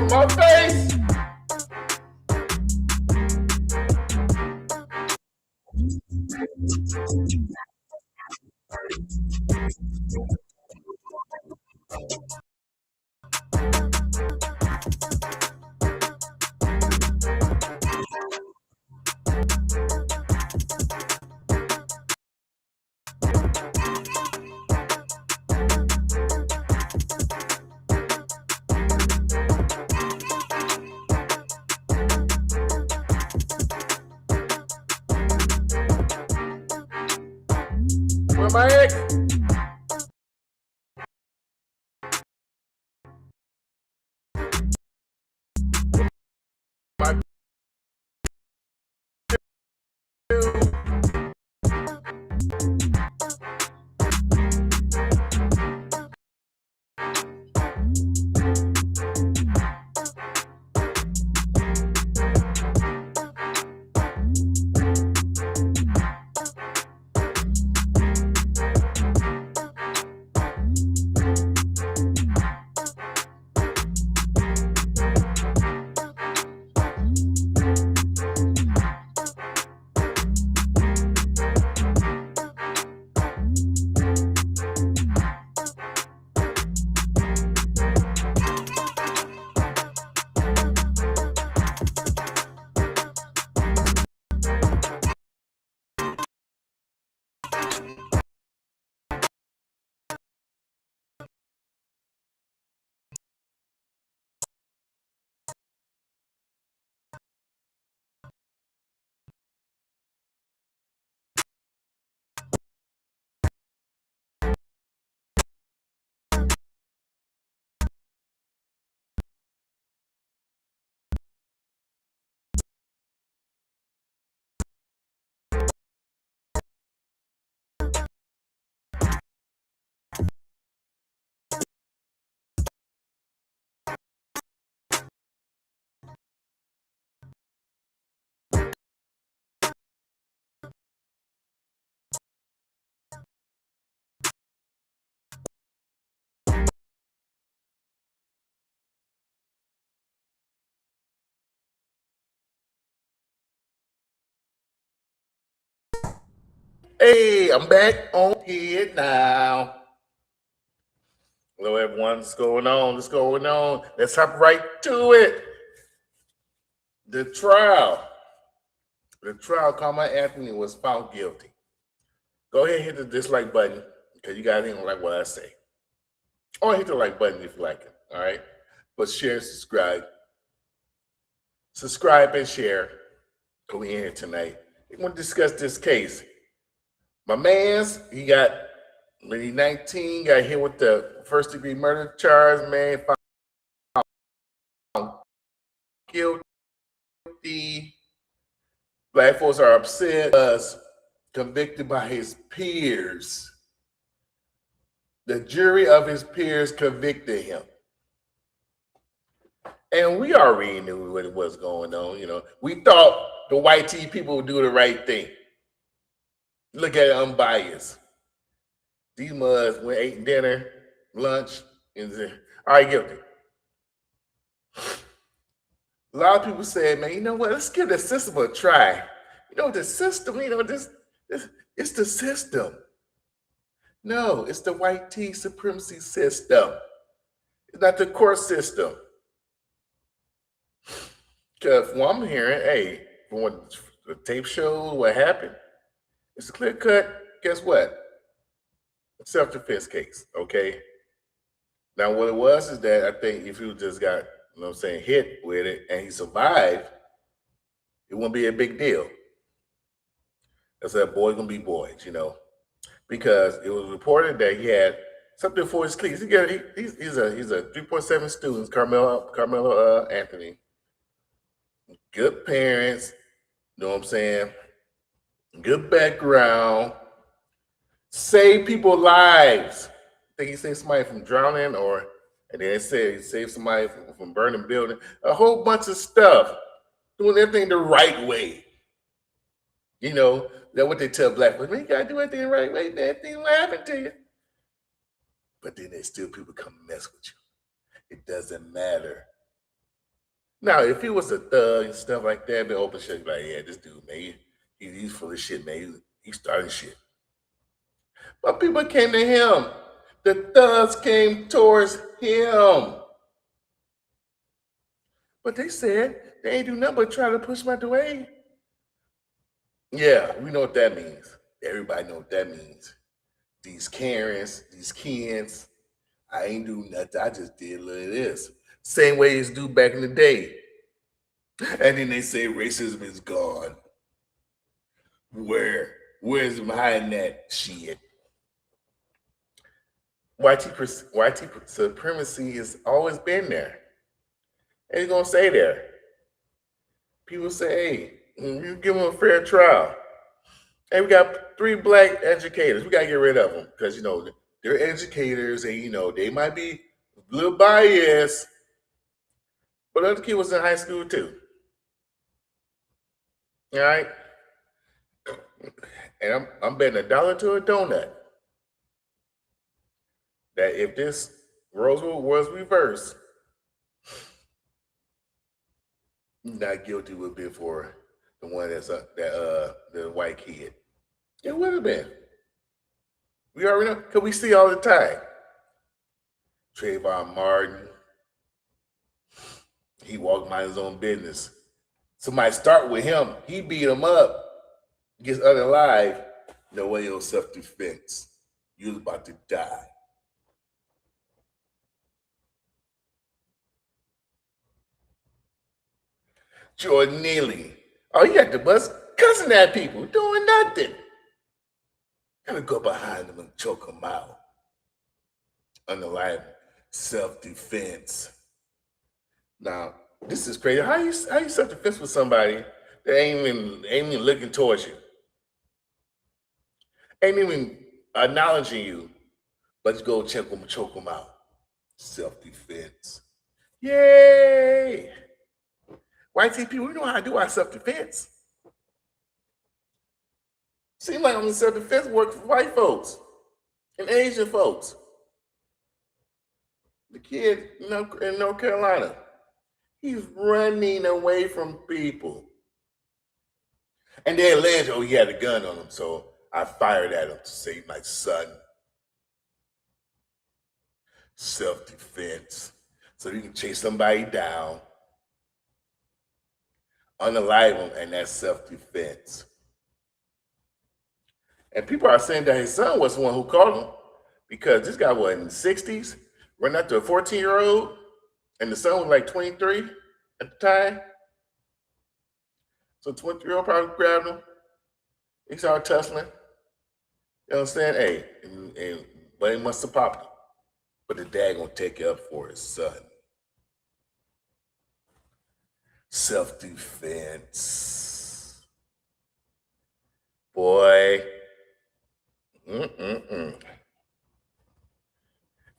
my face. Where my ex? My Hey, I'm back on here now. Hello, everyone. What's going on? What's going on? Let's hop right to it. The trial. Kamelo Anthony was found guilty. Go ahead and hit the dislike button because you guys ain't gonna like what I say. Or hit the like button if you like it. All right. But share and subscribe. Subscribe and share. We're in here tonight. We're going to discuss this case. My man's, when he's 19, got hit with the first degree murder charge, man, found guilty. Black folks are upset because convicted by his peers. The jury of his peers convicted him. And we already knew what was going on. You know, we thought the white tea people would do the right thing. Look at it, unbiased. These muds went ate dinner, lunch, and said, all right, guilty. A lot of people said, man, you know what? Let's give the system a try. You know, the system, it's the system. No, it's the white tea supremacy system. It's not the court system. Because from what I'm hearing, hey, from what the tape shows, what happened, it's a clear cut, guess what? Self-defense case, okay? Now, what it was is that I think if you just got, hit with it and he survived, it wouldn't be a big deal. I said, boys gonna be boys, because it was reported that he had something for his cleats. He's a 3.7 student, Kamelo Anthony. Good parents, you know what I'm saying? Good background. Save people's lives. I think he saved somebody from drowning, and then it said he saved somebody from burning building. A whole bunch of stuff. Doing everything the right way. That's what they tell black folks. Man, you gotta do everything the right way. Bad things will happen to you. But then there's still people come mess with you. It doesn't matter. Now, if he was a thug and stuff like that, the open shit, like, yeah, this dude, man, he's full of shit, man. He starting shit. But people came to him. The thugs came towards him. But they said they ain't do nothing but try to push him out the way. Yeah, we know what that means. Everybody know what that means. These Karens, these kids, I ain't do nothing. I just did a little of this. Same way as do back in the day. And then they say racism is gone. Where's behind that shit? White supremacy has always been there. And it's gonna stay there. People say, hey, you give them a fair trial. Hey, we got 3 black educators. We gotta get rid of them because they're educators, and they might be a little biased, but other kid was in high school too. All right, and I'm betting $1 to a donut that if this Rosewood was reversed, not guilty would be for the one the white kid. It would have been. We already know because we see all the time. Trayvon Martin, he walked by his own business. Somebody start with him. He beat him up, gets unalive. No way, your self-defense. You was about to die. Jordan Neely. Oh, you got the bus cussing at people, doing nothing. Gotta go behind them and choke them out. Unalive, self-defense. Now, this is crazy. How you self-defense with somebody that ain't even looking towards you? Ain't even acknowledging you, but you go choke them out. Self-defense. Yay! White people, we know how to do our self-defense. Seems like only self-defense work for white folks and Asian folks. The kid in North Carolina, he's running away from people. And they allege, oh, he had a gun on him, so I fired at him to save my son. Self-defense. So you can chase somebody down, unalive him, and that's self-defense. And people are saying that his son was the one who called him because this guy was in the 60s, running after a 14-year-old, and the son was like 23 at the time. So 23-year-old probably grabbed him. He started tussling. You know what I'm saying? Hey, but he must have popped him. But the dad gonna take it up for his son. Self-defense. Boy.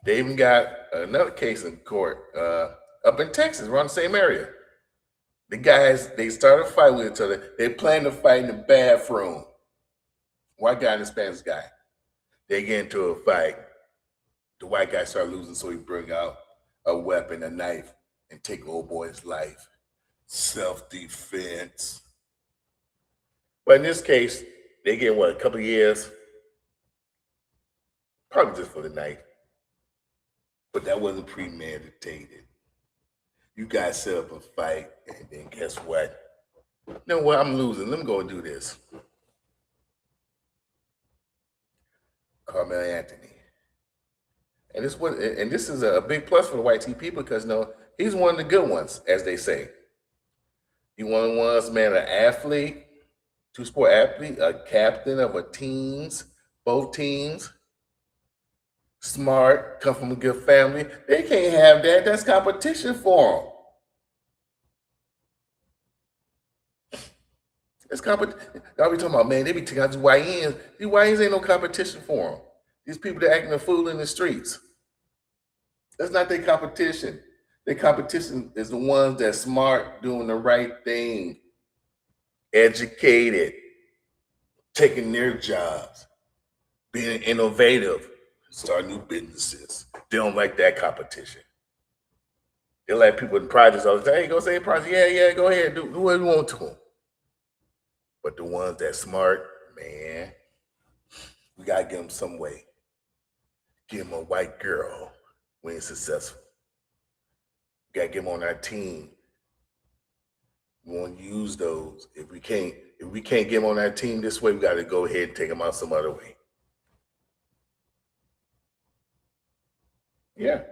They even got another case in court up in Texas, around the same area. The guys, they started a fight with each other. They planned to fight in the bathroom. White guy and the Spanish guy. They get into a fight. The white guy started losing, so he bring out a weapon, a knife, and take old boy's life. Self-defense. But in this case, they get a couple of years? Probably just for the night. But that wasn't premeditated. You guys set up a fight, and then guess what? You know what? I'm losing. Let me go and do this. Kamelo Anthony. And this is a big plus for the white people because he's one of the good ones, as they say. He one of the ones, man, an athlete, 2-sport athlete, a captain of both teams. Smart, come from a good family. They can't have that. That's competition for them. That's competition. Y'all be talking about, man, they be taking out these YNs. These YNs ain't no competition for them. These people that acting a fool in the streets. That's not their competition. Their competition is the ones that's smart, doing the right thing, educated, taking their jobs, being innovative. Start new businesses. They don't like that competition. They let people in projects all the time. Hey, go say project. Yeah, go ahead. Do what you want to them. But the ones that smart, man, we got to give them some way. Give them a white girl when it's successful. We got to get them on our team. We want to use those. If we can't get them on our team this way, we got to go ahead and take them out some other way. Yeah.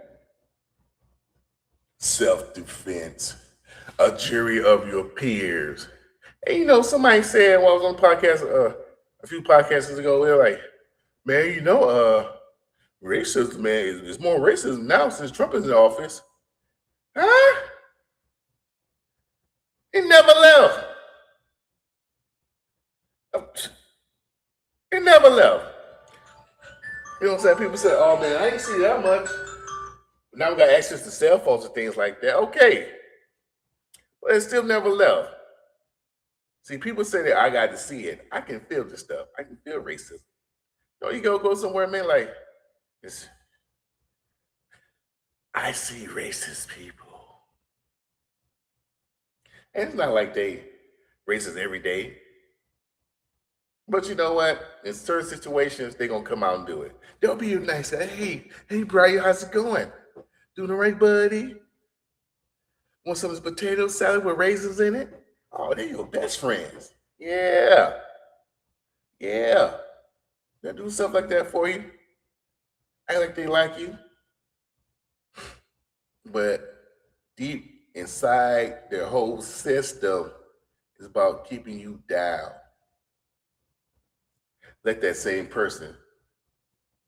Self-defense. A jury of your peers. And you know, somebody said while I was on the podcast a few podcasts ago, they're like, man, you know, racism, man, is more racism now since Trump is in office. Huh? It never left. It never left. You know what I'm saying? People say, oh man, I didn't see that much. Now we got access to cell phones and things like that. Okay. But it still never left. See, people say that I got to see it. I can feel this stuff. I can feel racism. You know, you go somewhere, man, like, I see racist people. And it's not like they racist every day. But you know what? In certain situations, they're going to come out and do it. They'll be nice. Hey, Brian, how's it going? Doing all right, buddy? Want some of this potato salad with raisins in it? Oh, they're your best friends. Yeah. They'll do stuff like that for you. Act like they like you. But deep inside their whole system is about keeping you down. Let that same person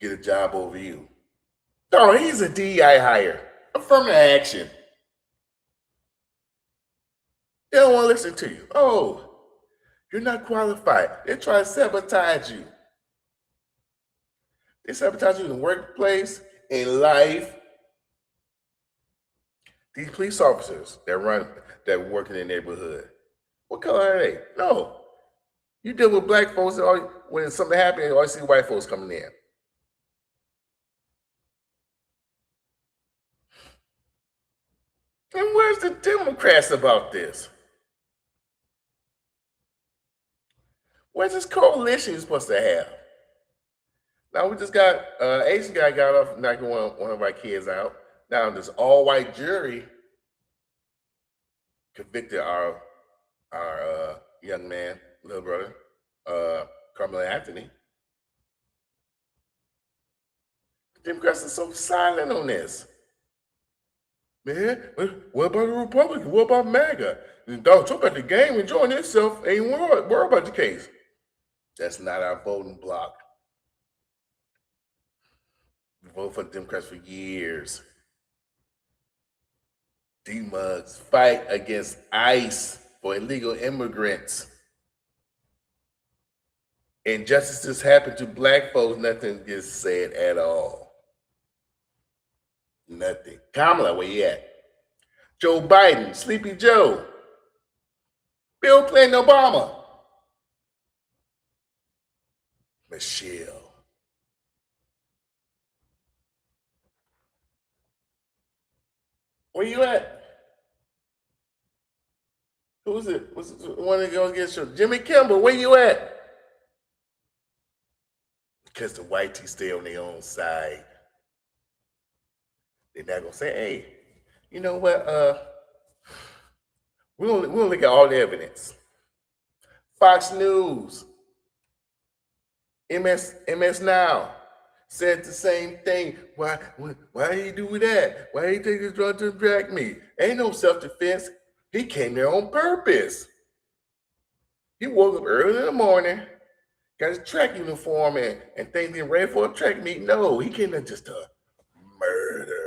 get a job over you. Oh, he's a DEI hire. Affirmative action. They don't want to listen to you. Oh, you're not qualified. They try to sabotage you. They sabotage you in the workplace, in life. These police officers that work in the neighborhood, what color are they? No. You deal with black folks, and when something happens, you always see white folks coming in. And where's the Democrats about this? Where's this coalition you're supposed to have? Now we just got Asian guy got off knocking one of our kids out. Now this all-white jury convicted our young man, little brother, Kamelo Anthony. The Democrats are so silent on this. Man, what about the Republicans? What about MAGA? Donald Trump at the game enjoying himself, ain't worried about the case. That's not our voting bloc. We voted for the Democrats for years. D-Mugs fight against ICE for illegal immigrants. Injustices happen to black folks, nothing gets said at all. Nothing. Kamala, where you at? Joe Biden, Sleepy Joe. Bill Clinton, Obama. Michelle. Where you at? Who's it? What's one of those get show? Jimmy Kimmel, where you at? Because the whiteys stay on their own side. They're not gonna say, hey, you know what? We'll look at all the evidence. Fox News, MS Now said the same thing. Why did he do that? Why did he take this drug to drag me? Ain't no self-defense. He came there on purpose. He woke up early in the morning, got his track uniform and things getting ready for a track meet. No, he came there just to murder.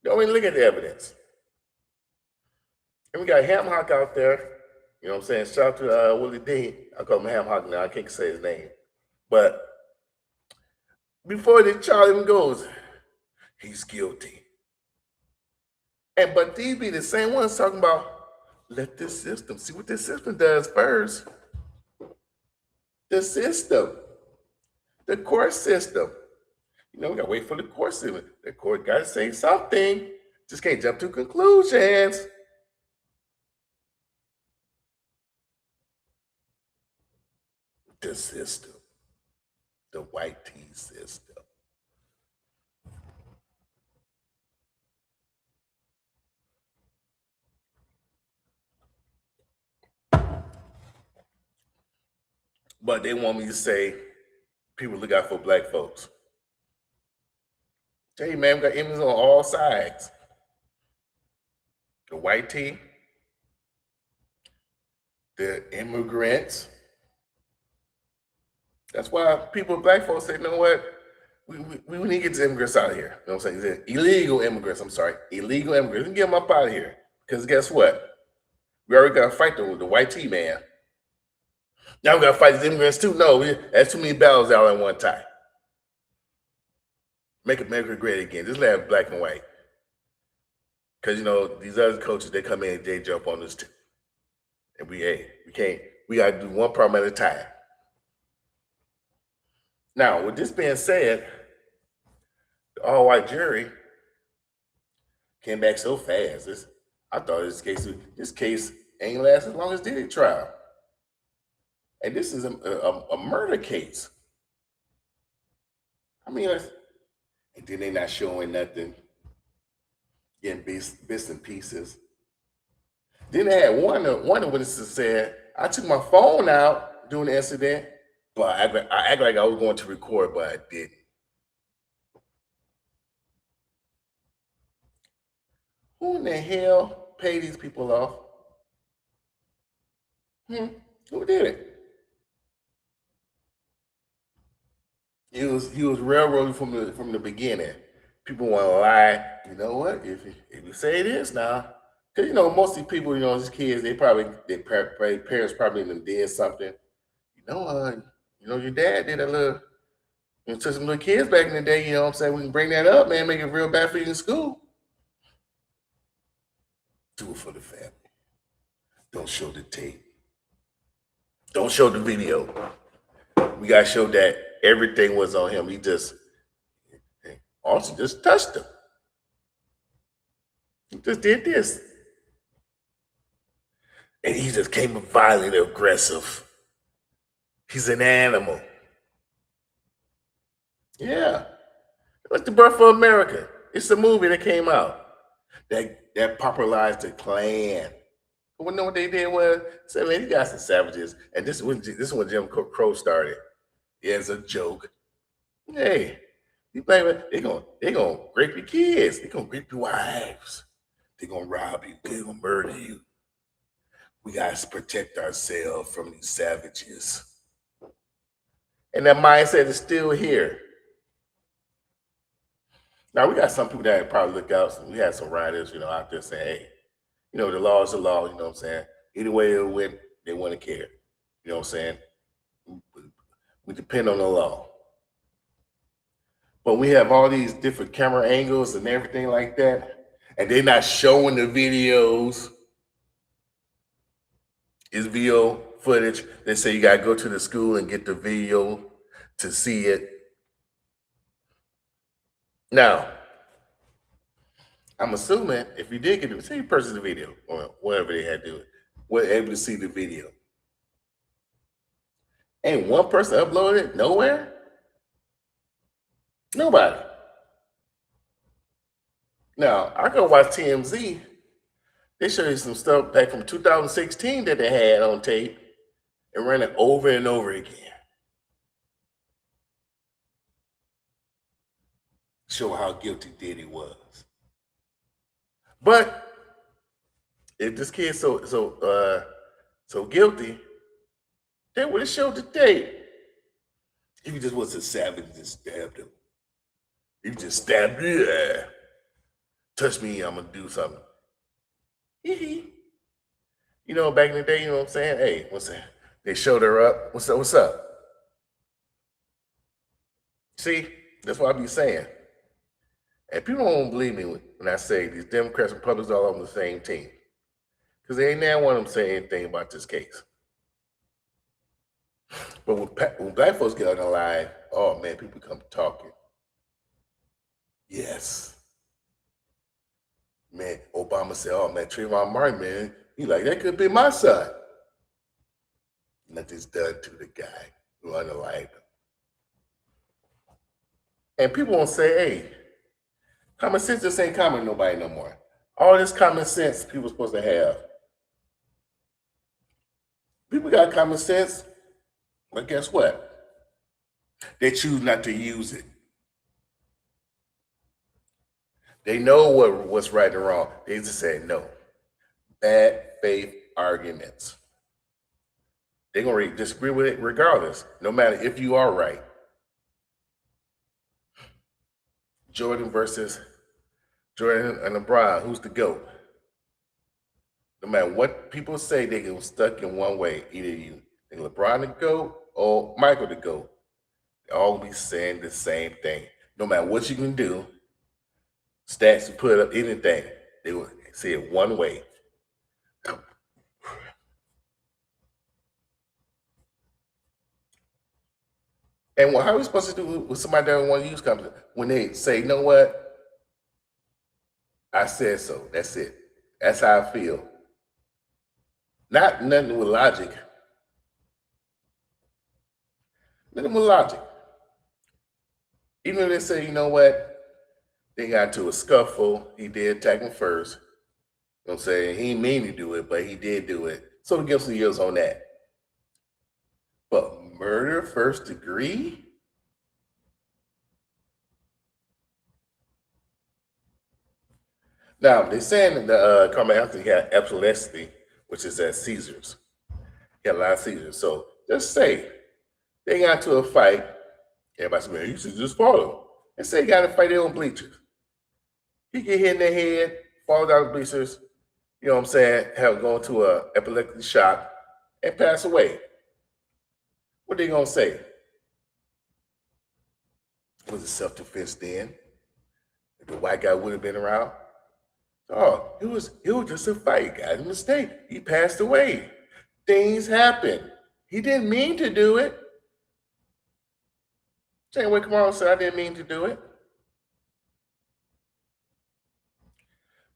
Don't even look at the evidence. And we got Ham Hock out there. You know what I'm saying? Shout out to Willie D. I call him Ham Hock now. I can't say his name. But before the trial even goes, he's guilty. But these be the same ones talking about, let this system, see what this system does first. The system, the court system. We gotta wait for the court to. The court gotta say something. Just can't jump to conclusions. The system, the white tea system. But they want me to say, people look out for black folks. Hey man, we got enemies on all sides. The white tea, the immigrants. That's why people, black folks, say, you know what? We need to get the immigrants out of here. You know what I'm saying? Illegal immigrants, I'm sorry. Illegal immigrants. We can get them up out of here. Because guess what? We already got to fight the white tea man. Now we got to fight the immigrants too. No, that's too many battles out at one time. Make America great again. Just let it black and white. Because, these other coaches, they come in and they jump on us too. And we got to do one problem at a time. Now, with this being said, the all-white jury came back so fast. I thought this case ain't last as long as Diddy trial. And this is a murder case. I mean, and then they not showing nothing, getting bits and pieces. Then they had one of the witnesses said, I took my phone out during the incident, but I act like I was going to record, but I didn't. Who in the hell paid these people off? Who did it? He was railroaded from the beginning. People want to lie. You know what? If you say this now, because most of these people, these kids, their parents probably did something. Your dad did a little. Took some little kids back in the day. You know what I'm saying? We can bring that up, man. Make it real bad for you in school. Do it for the family. Don't show the tape. Don't show the video. We gotta show that everything was on him. He also just touched him. He just did this. And he just came violent, aggressive. He's an animal. Yeah. Like The Birth of America. It's a movie that came out that popularized the Klan. But what they did was say, man, these guys are savages. And this is when Jim Crow started. Yeah, it's a joke. Hey, you blame it? They're gonna rape your kids. They're gonna rape your wives. They're gonna rob you. They're gonna murder you. We gotta protect ourselves from these savages. And that mindset is still here. Now we got some people that probably look out. We had some writers, out there saying, hey, the law is the law, you know what I'm saying? Either way it went, they wouldn't care. You know what I'm saying? We depend on the law. But we have all these different camera angles and everything like that, and they're not showing the videos. It's video footage. They say you gotta go to the school and get the video to see it. Now, I'm assuming if you did get say you purchased the video or whatever they had to do it, we're able to see the video. Ain't one person uploaded it nowhere? Nobody. Now, I go watch TMZ. They show you some stuff back from 2016 that they had on tape and ran it over and over again. Show how guilty Diddy was. But if this kid's so guilty, they would have showed the tape. If he just was a savage and just stabbed him. If he just stabbed me, touch me, I'm gonna do something. Back in the day, you know what I'm saying? Hey, what's that? They showed her up. What's up? See, that's what I be saying. And people don't believe me when I say these Democrats and Republicans are all on the same team. Because they ain't now one of them say anything about this case. But when black folks get on the line, oh man, people come talking. Yes. Man, Obama said, oh man, Trayvon Martin, man, he like, that could be my son. Nothing's done to the guy who unalived him. And people won't say, hey, common sense just ain't common to nobody no more. All this common sense people supposed to have. People got common sense, but guess what? They choose not to use it. They know what's right and wrong. They just say no. Bad faith arguments. They're going to disagree with it regardless, no matter if you are right. Jordan and LeBron, who's the GOAT? No matter what people say, they get stuck in one way. Either you think LeBron the GOAT or Michael the GOAT. They all be saying the same thing. No matter what you can do, stats you put up, anything, they will say it one way. And how are we supposed to do with somebody that don't want to use company when they say, you know what? I said so. That's it. That's how I feel. Nothing with logic. Nothing with logic. Even if they say, you know what? They got into a scuffle. He did attack him first. You know what I'm saying? He didn't mean to do it, but he did do it. So we give some years on that. But murder first degree? Now, they're saying that Kamelo Anthony had epilepsy, which is at seizures. He had a lot of seizures. So just say they got into a fight. Everybody said, man, you should just follow. And say he got to fight their own bleachers. He get hit in the head, fall down the bleachers, you know what I'm saying, have gone to an epileptic shock and pass away. What they gonna say? Was it self-defense then? If the white guy would have been around? Oh, it was just a fight, guys. A mistake. He passed away. Things happen. He didn't mean to do it. Janeway Kamalo said, I didn't mean to do it.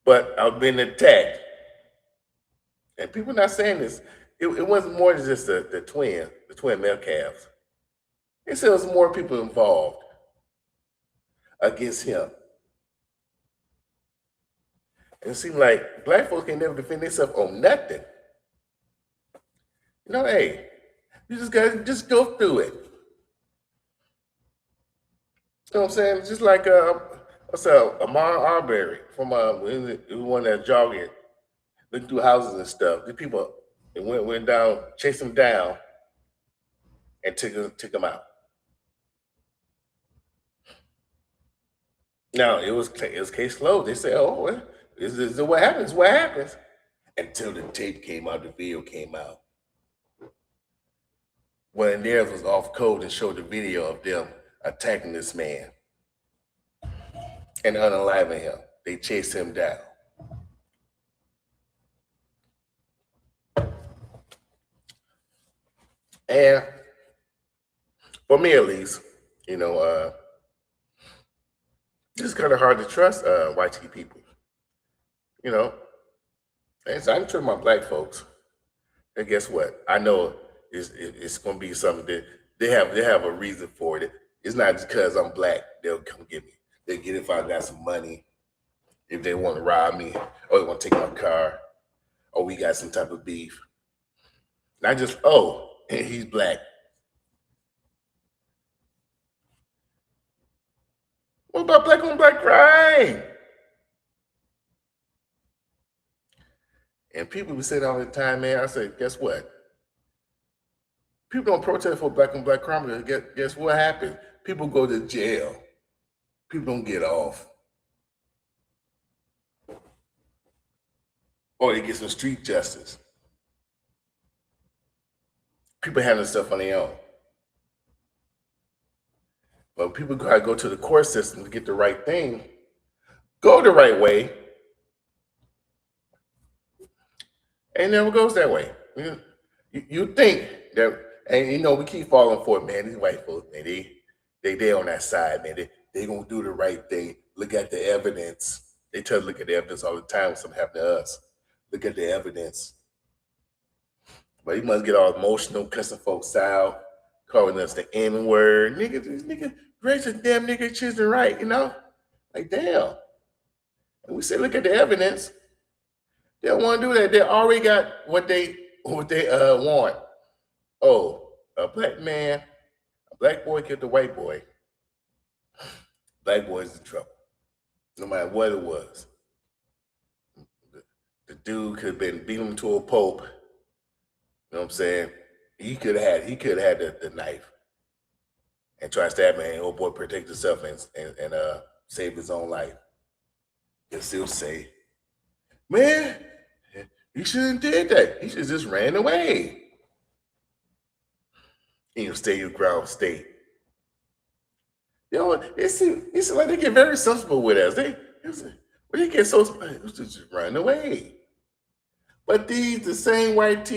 But I've been attacked. And people not saying this. It wasn't more than just the twin male calves. They said it was more people involved against him. And it seemed like black folks can never defend themselves on nothing. You know, hey, you just gotta just go through it. You know what I'm saying? Just like Ahmaud Arbery from one that jogging, looking through houses and stuff. The people went down, chased him down, and took him out. Now it was case closed. They said, "Oh, well, this is what happens. What happens?" Until the tape came out, the video came out. When theirs was off code and showed the video of them attacking this man and unaliving him. They chased him down. And for me, at least, you know, it's kind of hard to trust white people. You know, and so I can trust my black folks. And guess what? I know it's going to be something that they have a reason for it. It's not just because I'm black. They'll come get me. They get it if I got some money, if they want to rob me, or they want to take my car, or we got some type of beef. Not just, oh, he's black. What about black on black crime? And people be saying all the time, man, I say, guess what? People don't protest for black on black crime because guess what happens? People go to jail. People don't get off. Or they get some street justice. People handle stuff on their own. But people gotta go to the court system to get the right thing. Go the right way. And it never goes that way. You think that, and you know, we keep falling for it, man. These white folks, man, they on that side, man. They gonna do the right thing. Look at the evidence. They tell us look at the evidence all the time when something happened to us. Look at the evidence. But he must get all emotional, cussing folks out, calling us the N word. Nigga, raise the damn nigga children right, you know? Like, damn. And we say, look at the evidence. They don't want to do that. They already got what they want. Oh, a black man, a black boy killed a white boy. Black boy's in trouble, no matter what it was. The dude could have been beat him to a pulp. You know what I'm saying? He could have had the knife and try to stab him, and old boy protect himself and save his own life. He'll still say, man, he shouldn't did that. He should just ran away. And you'll stay your ground state. You know, it's like they get very sensible with us. They get so just run away. But the same white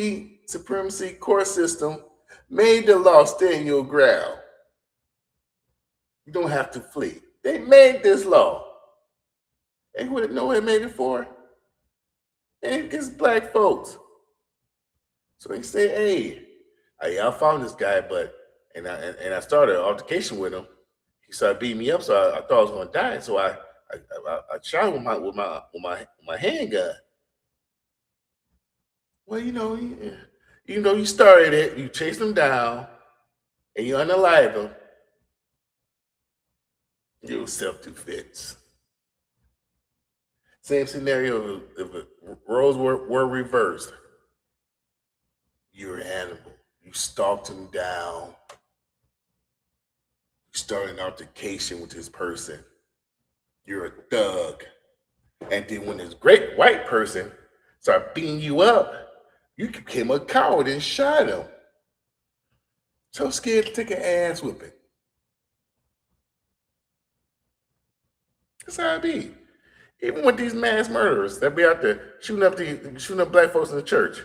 supremacy court system made the law stay in your ground. You don't have to flee. They made this law. And who know what they made it for? And it's black folks. So they say, hey, I found this guy, and I started an altercation with him. He started beating me up, so I thought I was going to die. So I shot him with my handgun. Well, you know, even though you started it, you chased him down, and you unalive him. It was self-defense. Same scenario if roles were reversed. You're an animal. You stalked him down. You started an altercation with this person. You're a thug. And then when this great white person started beating you up, you became a coward and shot him. So scared to take an ass whipping. That's how it be. Even with these mass murderers that be out there shooting up black folks in the church.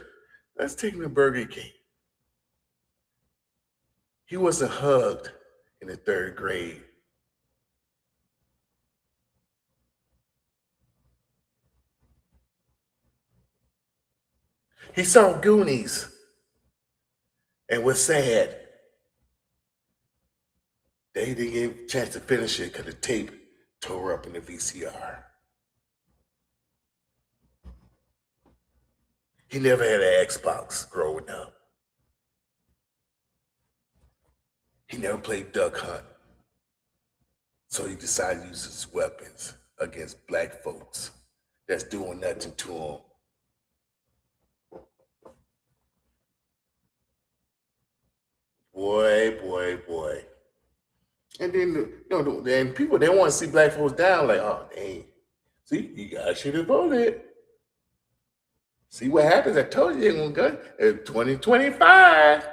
Let's take him to Burger King. He wasn't hugged in the 3rd grade. He saw Goonies and was sad. They didn't get a chance to finish it because the tape tore up in the VCR. He never had an Xbox growing up. He never played Duck Hunt. So he decided to use his weapons against black folks that's doing nothing to him. Boy. And then, then people, they want to see black folks down like, oh, dang. See, you guys should have voted. See what happens? I told you they're going to go in 2025.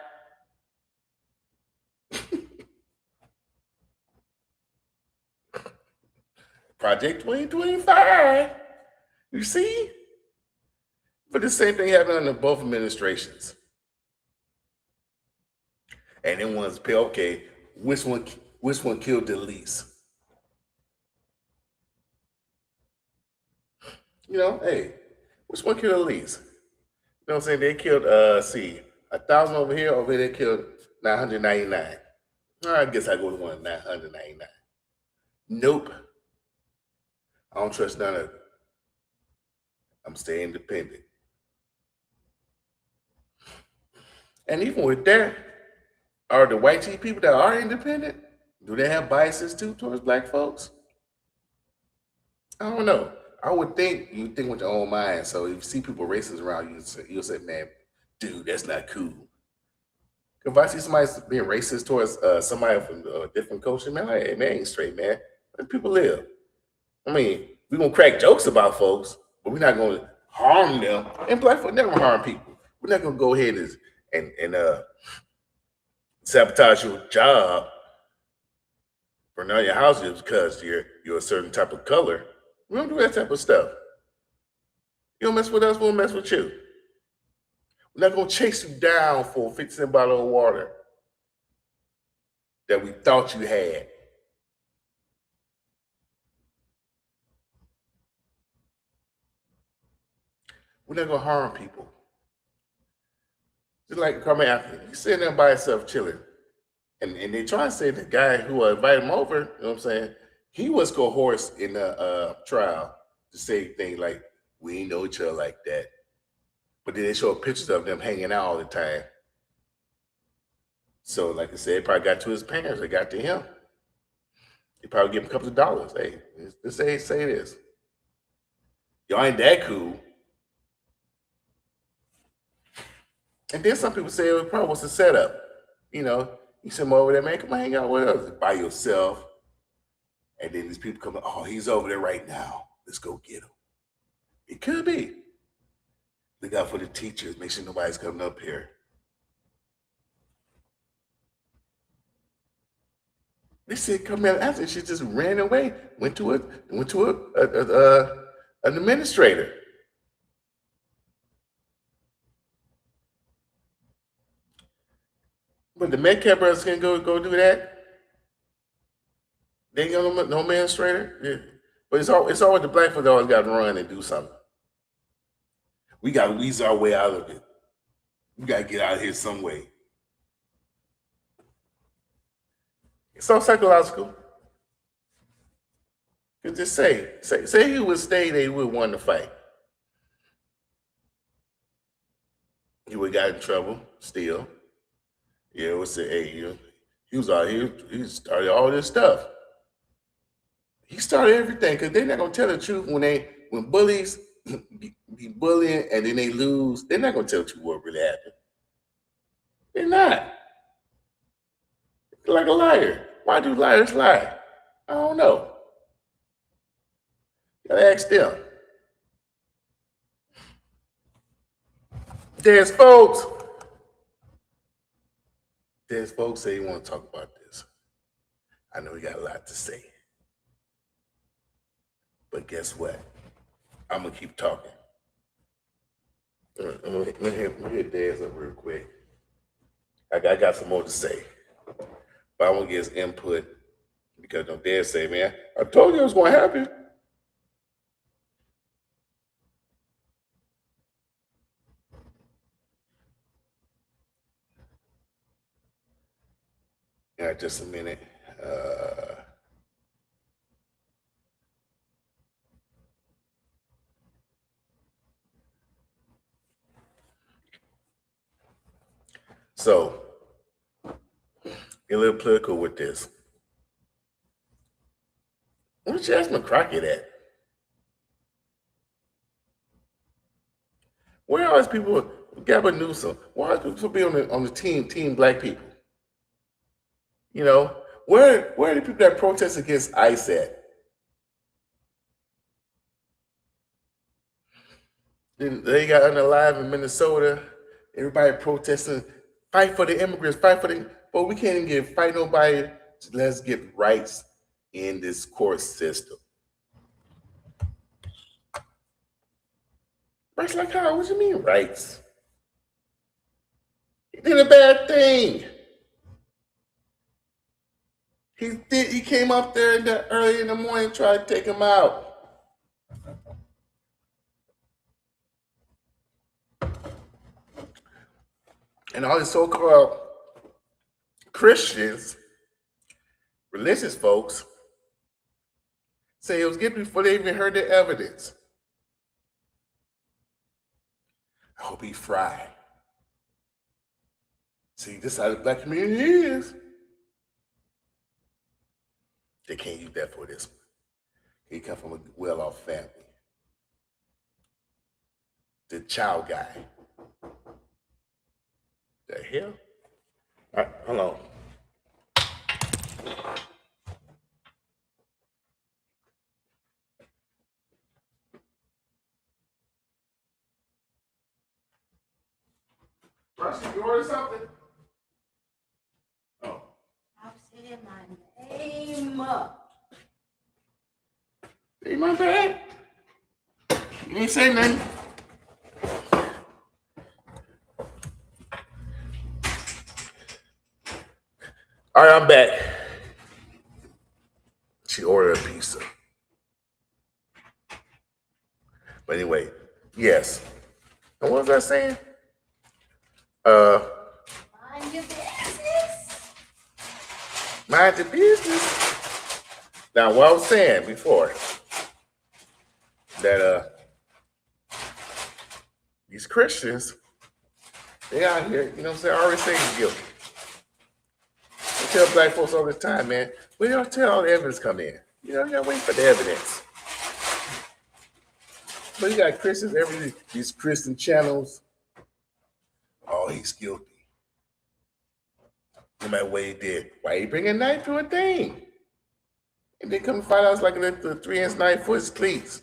Project 2025. You see? But the same thing happened under both administrations. And then one's pay, okay, which one killed the least? You know, hey, which one killed the least? You know what I'm saying? They killed 1,000 over here they killed 999. I guess I go with one 999. Nope. I don't trust none of it. I'm staying independent. And even with that, are the white people that are independent, do they have biases too towards black folks? I don't know. I would think you think with your own mind. So if you see people racist around you, you'll say, man, dude, that's not cool. If I see somebody being racist towards somebody from a different culture, man, like, hey, man, ain't straight, man. Let people live. I mean, we're going to crack jokes about folks, but we're not going to harm them. And black folks never harm people. We're not going to go ahead and sabotage your job, burn down your houses because you're a certain type of color. We don't do that type of stuff. You don't mess with us, we'll mess with you. We're not going to chase you down for a 50-cent bottle of water that we thought you had. We're not gonna harm people. Just like Kamelo Anthony, he's sitting there by himself chilling. And they try to say the guy who invited him over, you know what I'm saying, he was coerced in the trial to say things like, we ain't know each other like that. But then they show pictures of them hanging out all the time. So, like I said, it probably got to his parents, it got to him. They probably give him a couple of dollars. Hey, let's say this. Y'all ain't that cool. And then some people say it probably was a setup. You know, you send him over there, man, come on, hang out with us by yourself. And then these people come, oh, he's over there right now. Let's go get him. It could be. Look out for the teachers. Make sure nobody's coming up here. They said Kamelo Anthony, she just ran away, went to an administrator. But the Metcalf brothers can go do that. They ain't got no administrator. Yeah. But it's always the black folks that always got to run and do something. We got to weasel our way out of it. We got to get out of here some way. It's all psychological. You just say he would stay, they would want to fight. He would have got in trouble still. Yeah, it was hey, he was out here, he started all this stuff. He started everything because they're not gonna tell the truth when bullies be bullying and then they lose. They're not gonna tell the truth what really happened. They're not. They're like a liar. Why do liars lie? I don't know. You gotta ask them. There's folks say you want to talk about this. I know we got a lot to say. But guess what? I'm going to keep talking. Let me hit Daz up real quick. I got some more to say. But I want to get his input because Daz say, man, I told you it was going to happen. Yeah, just a minute. So, get a little political with this. Where's Jasmine Crockett at? Where are these people? Gavin Newsom. Why are people be on the team black people? You know, where are the people that protest against ICE at? They got unalive in Minnesota. Everybody protesting, fight for the immigrants, but we can't even fight nobody. Let's get rights in this court system. Rights like how? What do you mean rights? He did a bad thing. He came up there early in the morning, tried to take him out. And all these so-called Christians, religious folks, say it was guilty before they even heard the evidence. I hope he fried. See, this is how the black community is. They can't use that for this one. He come from a well-off family. The child guy. The hell? All right, hold on. Rusty, you order something? Oh. I'm saying my name up. Ain't my bad. You ain't say nothing. All right, I'm back. She ordered a pizza. But anyway, yes. And what was I saying? Uh, Mind your business. mind the business. Now, what I was saying before that these Christians, they out here, you know what I'm saying? I always say he's guilty. I tell black folks all the time, man, we don't tell all the evidence come in. You know, you gotta wait for the evidence. But you got Christians, these Christian channels. Oh, he's guilty. No matter what he did. Why he bring a knife to a thing? And they come to find out it's like a 3-inch knife for his cleats.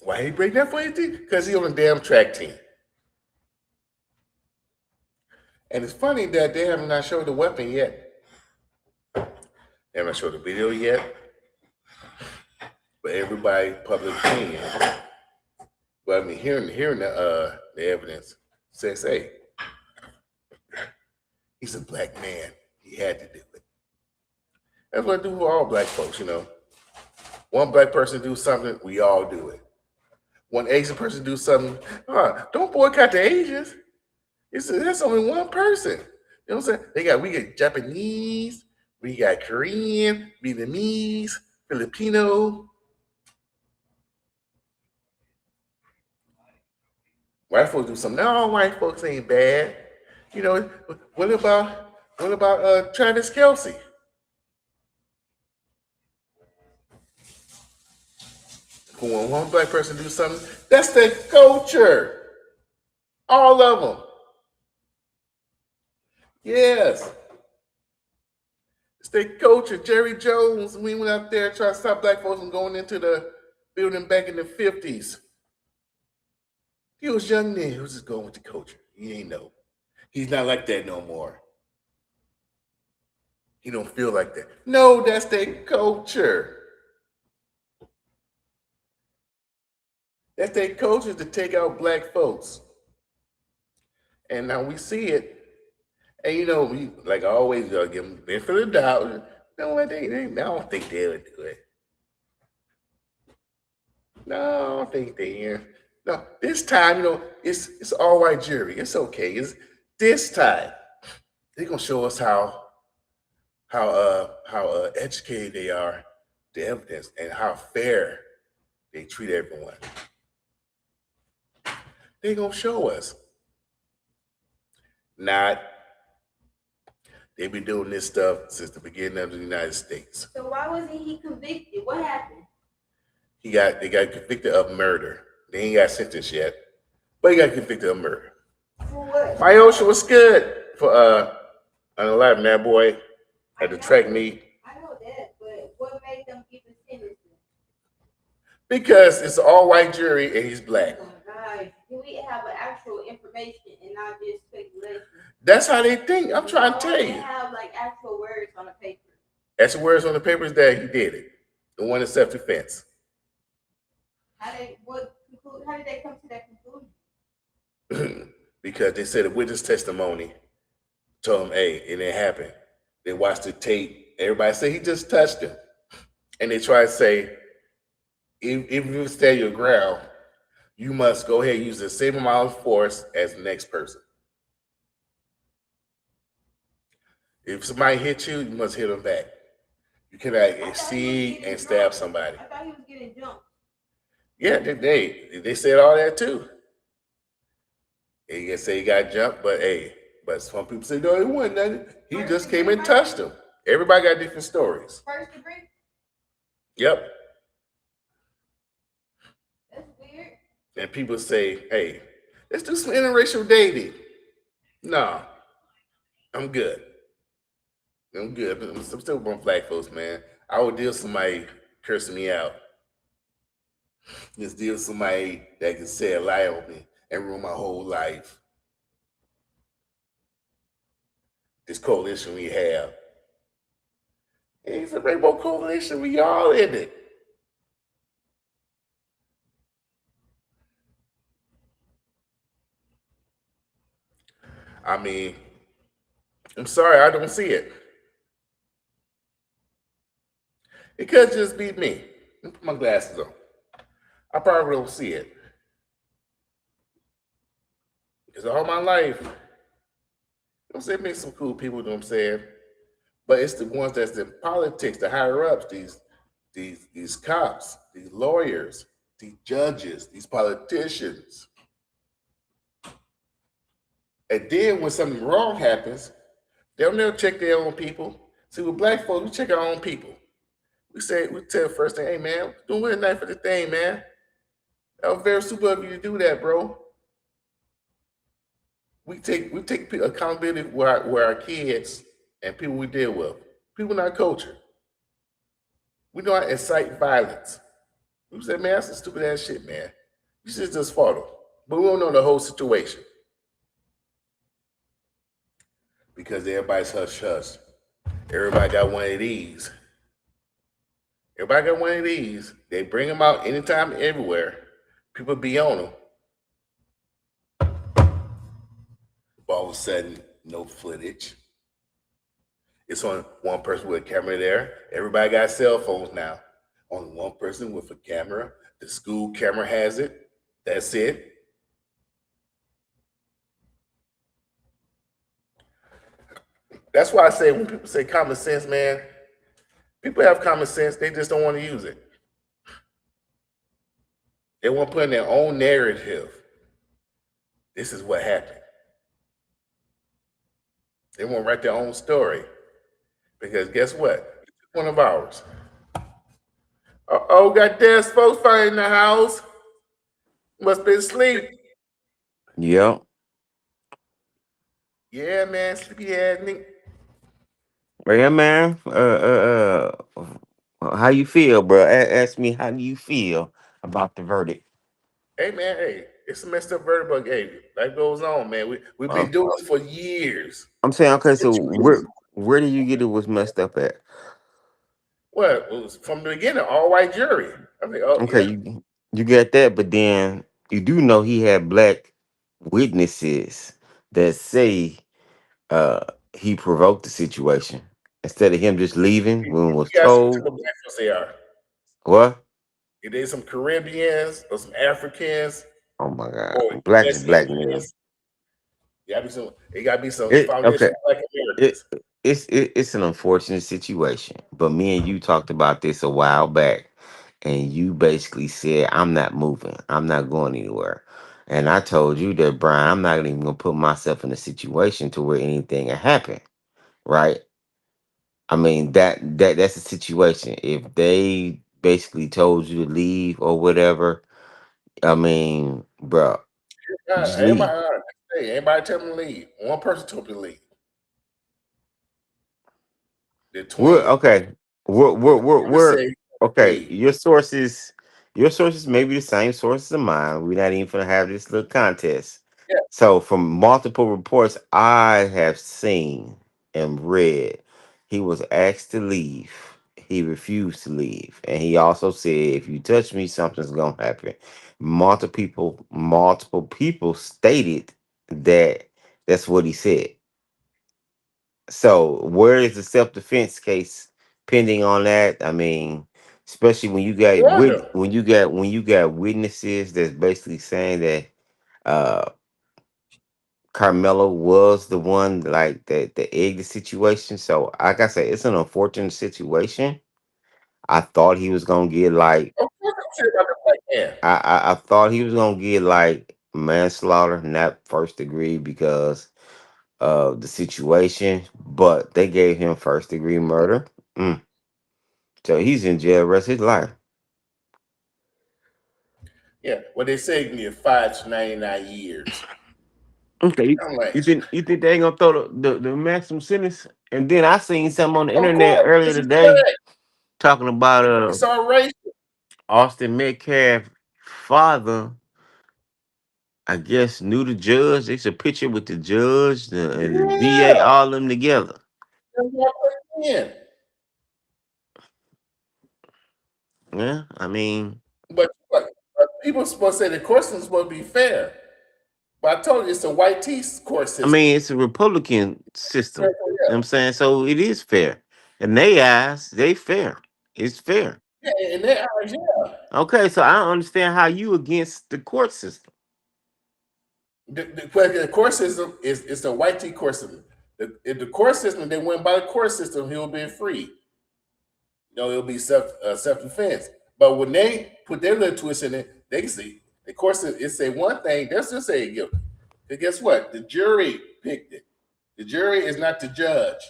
Why he bring that for his team? Because he on a damn track team. And it's funny that they have not showed the weapon yet. They haven't showed the video yet. But everybody, public opinion. But I mean, hearing the evidence says, hey, he's a black man. He had to do it. That's what I do for all black folks, you know. One black person do something, we all do it. One Asian person do something, don't boycott the Asians. That's only one person. You know what I'm saying? We got Japanese, we got Korean, Vietnamese, Filipino. White folks do something. No, white folks ain't bad. You know, what about Travis Kelce? When one black person do something, that's their culture. All of them. Yes. It's their culture. Jerry Jones, we went out there trying to stop black folks from going into the building back in the 50s. He was young then. He was just going with the culture. He ain't know. He's not like that no more. He don't feel like that. No, that's their culture. That's their culture to take out black folks. And now we see it. And you know, we like I always give them benefit of the doubt. You know what? I don't think they would do it. No, I don't think they. No, this time, you know, it's all white jury. It's okay. It's this time they're gonna show us how educated they are, the evidence, and how fair they treat everyone. They're gonna show us. Not. They've been doing this stuff since the beginning of the United States. So why wasn't he convicted? What happened? They got convicted of murder. They ain't got sentenced yet, but he got convicted of murder. For what? My ocean was good for an 11. That boy at the track meet. I know that, but what made them give a sentence? Because it's an all-white jury and he's black. Oh my God. Do we have actual information and not just speculation? That's how they think. I'm trying to tell They you. have like actual words on the paper. That's the words on the papers that he did it. The one in self-defense. How did they come to that conclusion? Because they said a witness testimony told him, hey, it didn't happen. They watched the tape. Everybody said he just touched him. And they try to say, if you stand your ground, you must go ahead and use the same amount of force as the next person. If somebody hits you, you must hit them back. You cannot exceed and stab somebody. I thought he was getting jumped. Yeah, they said all that too. He can say he got jumped, but some people say no, it wasn't nothing. He just came and touched him. Everybody got different stories. First degree? Yep. That's weird. And people say, hey, let's do some interracial dating. No, I'm good. I'm good. I'm still born black folks, man. I would deal with somebody cursing me out. Just deal with somebody that can say a lie on me and ruin my whole life. This coalition we have. It's a rainbow coalition. We all in it. I mean, I'm sorry, I don't see it. It could just be me. Let me put my glasses on. I probably don't see it because all my life, I'm saying, meet some cool people. You know what I'm saying? But it's the ones that's in politics, the higher ups, these cops, these lawyers, these judges, these politicians. And then when something wrong happens, they'll never check their own people. See, with black folks, we check our own people. We tell the first thing, hey man, don't win a knife for the thing, man. That was very super of you to do that, bro. We take accountability where our kids and people we deal with. People in our culture. We don't incite violence. We say, man, that's some stupid ass shit, man. You should just follow. But we don't know the whole situation because everybody's hush hush. Everybody got one of these. Everybody got one of these. They bring them out anytime, everywhere. People be on them. All of a sudden, no footage. It's on one person with a camera there. Everybody got cell phones now. Only one person with a camera. The school camera has it. That's it. That's why I say when people say common sense, man, people have common sense. They just don't want to use it. They want to put in their own narrative. This is what happened. They want to write their own story. Because guess what? It's one of ours. Oh, got dead folks fire in the house. Must be asleep. Yeah. Yeah, man, sleepyhead nigga. Well, yeah, man. How you feel, bro? Ask me, how do you feel about the verdict? Hey, man, hey, it's a messed up verdict, but hey, life goes on, man. We've Uh, been doing this for years. I'm saying, okay, so Centuries. where do you get it was messed up at? Well, it was from the beginning, all white jury. I mean, oh Okay, yeah, you get that, but then you do know he had black witnesses that say he provoked the situation instead of him just leaving when you was got some type told. of black folks they are. What? There's some Caribbeans or some Africans Oh my or God, black is West black, nigga. Indians. It got to be some It okay. foundational black It, Americans. it's an unfortunate situation, but me and you talked about this a while back, and you basically said, "I'm not moving. I'm not going anywhere." And I told you that, Brian, I'm not even gonna put myself in a situation to where anything can happen. Right? I mean that's a situation. If they basically told you to leave or whatever, I mean, bro, just Everybody, leave. hey, everybody tell them to leave. One person told me to leave. The We're twin. okay. They We're say okay. leave. Your sources may be the same sources of mine. We're not even gonna have this little contest. Yeah, So, from multiple reports I have seen and read, he was asked to leave. He refused to leave, and he also said, "If you touch me, something's gonna happen." Multiple people stated that that's what he said. So where is the self defense case pending on that? I mean, especially when you got Wanda. when you got witnesses that's basically saying that uh Carmelo was the one like that egged the situation. So like I said, it's an unfortunate situation. I thought he was gonna get like Of course, I'm sure about the black man. I thought he was gonna get like manslaughter, not first degree because of the situation, but they gave him first degree murder. Mm. So he's in jail the rest of his life. Yeah, well, they say you can get 5 to 99 years. Okay, I'm like, you think they ain't gonna throw the maximum sentence? And then I seen something on the of internet course, earlier this is today black. talking about It's all racial. Austin Metcalf father. I guess knew the judge. There's a picture with the judge and the DA, Yeah, all them together. that's what I'm saying. Yeah, I mean, But people supposed to say the course is supposed to be fair. But I told you it's a white teeth court system. it's a Republican system. You know Yeah, what I'm saying? So it is fair. In their eyes, they fair. It's fair. Yeah, in their eyes, yeah. Okay, so I don't understand how you against the court system. The court system is the white T court system. If the court system, they went by the court system, he'll be free. It'll be self defense. But when they put their little twist in it, they can see the court system. It say one thing, they'll still say guilty. And guess what? The jury picked it. The jury is not the judge.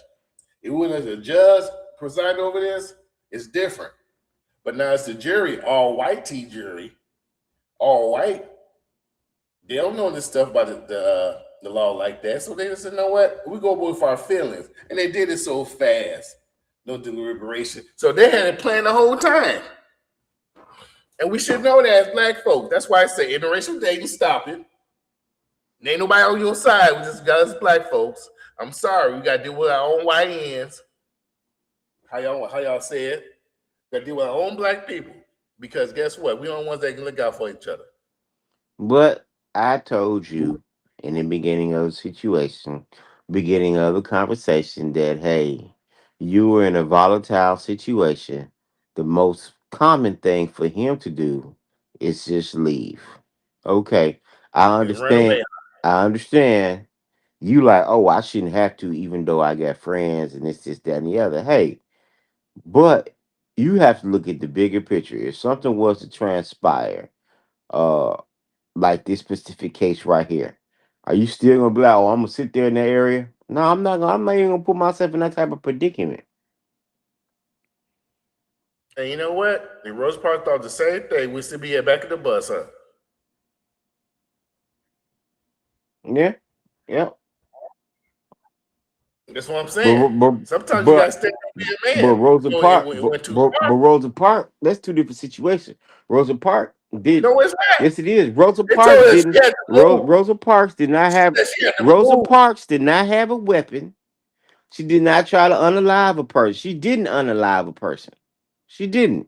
It wasn't the judge presiding over this. It's different. But now it's the jury, all white T jury, all white. They don't know this stuff about the law like that. So they just said, you know what? We go with our feelings. And they did it so fast. No deliberation. So they had it planned the whole time. And we should know that as black folks. That's why I say interracial dating, stop it. Ain't nobody on your side. We just got us black folks. I'm sorry. We got to deal with our own white ends. How y'all say it? We got to deal with our own black people. Because guess what? We don't want that can look out for each other. But I told you in the beginning of the situation, beginning of the conversation, that hey, you were in a volatile situation. The most common thing for him to do is just leave. Okay, I And run away. understand. I understand. You like, oh, I shouldn't have to, even though I got friends and this, that, and the other. Hey, but you have to look at the bigger picture. If something was to transpire, uh, like this specific case right here, are you still gonna be like, oh, I'm gonna sit there in that area? No, I'm not gonna. I'm not even gonna put myself in that type of predicament. And you know what? The Rose Park thought the same thing. We still be at back of the bus, huh? Yeah, yeah. That's what I'm But saying. but Sometimes you gotta but stand up and be a but man. Rosa Park, It went too but far. Rosa Park, that's two different situations. Rosa Park did. No, it's not. Yes, it is. Rosa They told Parks her she didn't. had to move. Rosa Parks did not She have. said she had to Rosa move. Parks did not have a weapon. She did not try to unalive a person. She didn't unalive a person. She didn't.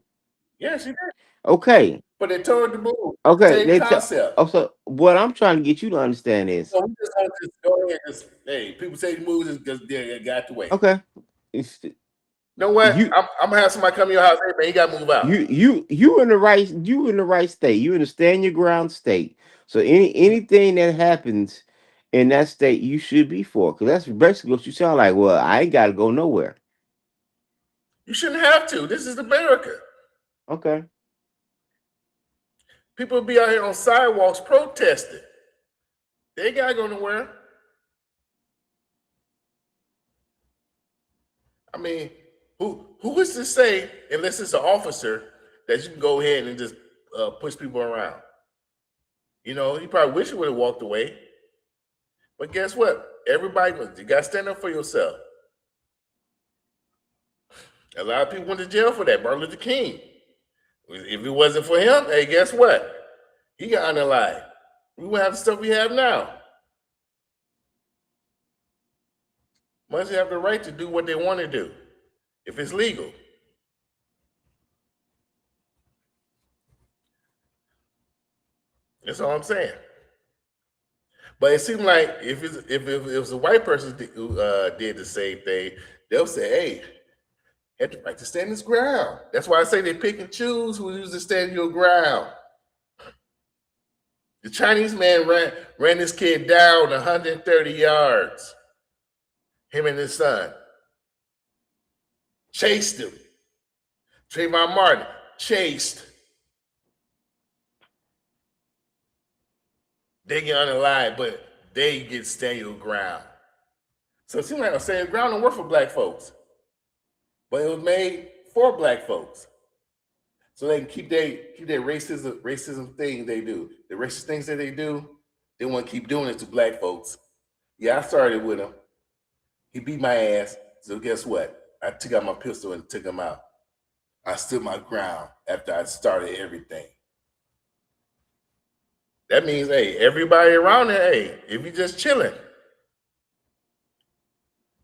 Yeah, she did. Okay. But they told her to move. Okay. Same concept. Also, what I'm trying to get you to understand is, So we just want to just go ahead and just, hey, people say move just they got the way. okay, it's, You know what? you I'm gonna have somebody come to your house. Hey man, you gotta move out. you in the right, you in the right state. You in the stand your ground state. So anything that happens in that state, you should be for, because that's basically what you sound like. Well, I ain't got to go nowhere. You shouldn't have to. This is America. Okay. People be out here on sidewalks protesting. They ain't gotta go nowhere. I mean, who is to say, unless it's an officer, that you can go ahead and just push people around? You know, you probably wish you would have walked away. But guess what? Everybody, you got to stand up for yourself. A lot of people went to jail for that. Martin Luther King. If it wasn't for him, hey, guess what? He got unalive. We wouldn't have the stuff we have now. Must have the right to do what they want to do, if it's legal. That's all I'm saying. But it seemed like if it was a white person who did the same thing, they'll say, "Hey, had the right to stand his ground." That's why I say they pick and choose who uses to stand your ground. The Chinese man ran this kid down 130 yards. Him and his son chased him. Trayvon Martin chased. They get unalive, but they get stand your ground. So it seems like a stand your ground don't work for black folks, but it was made for black folks, so they can keep their racism thing they do. The racist things that they do, they want to keep doing it to black folks. Yeah, I started with him. He beat my ass. So guess what? I took out my pistol and took him out. I stood my ground after I started everything. That means, hey, everybody around there, hey, if you just chilling,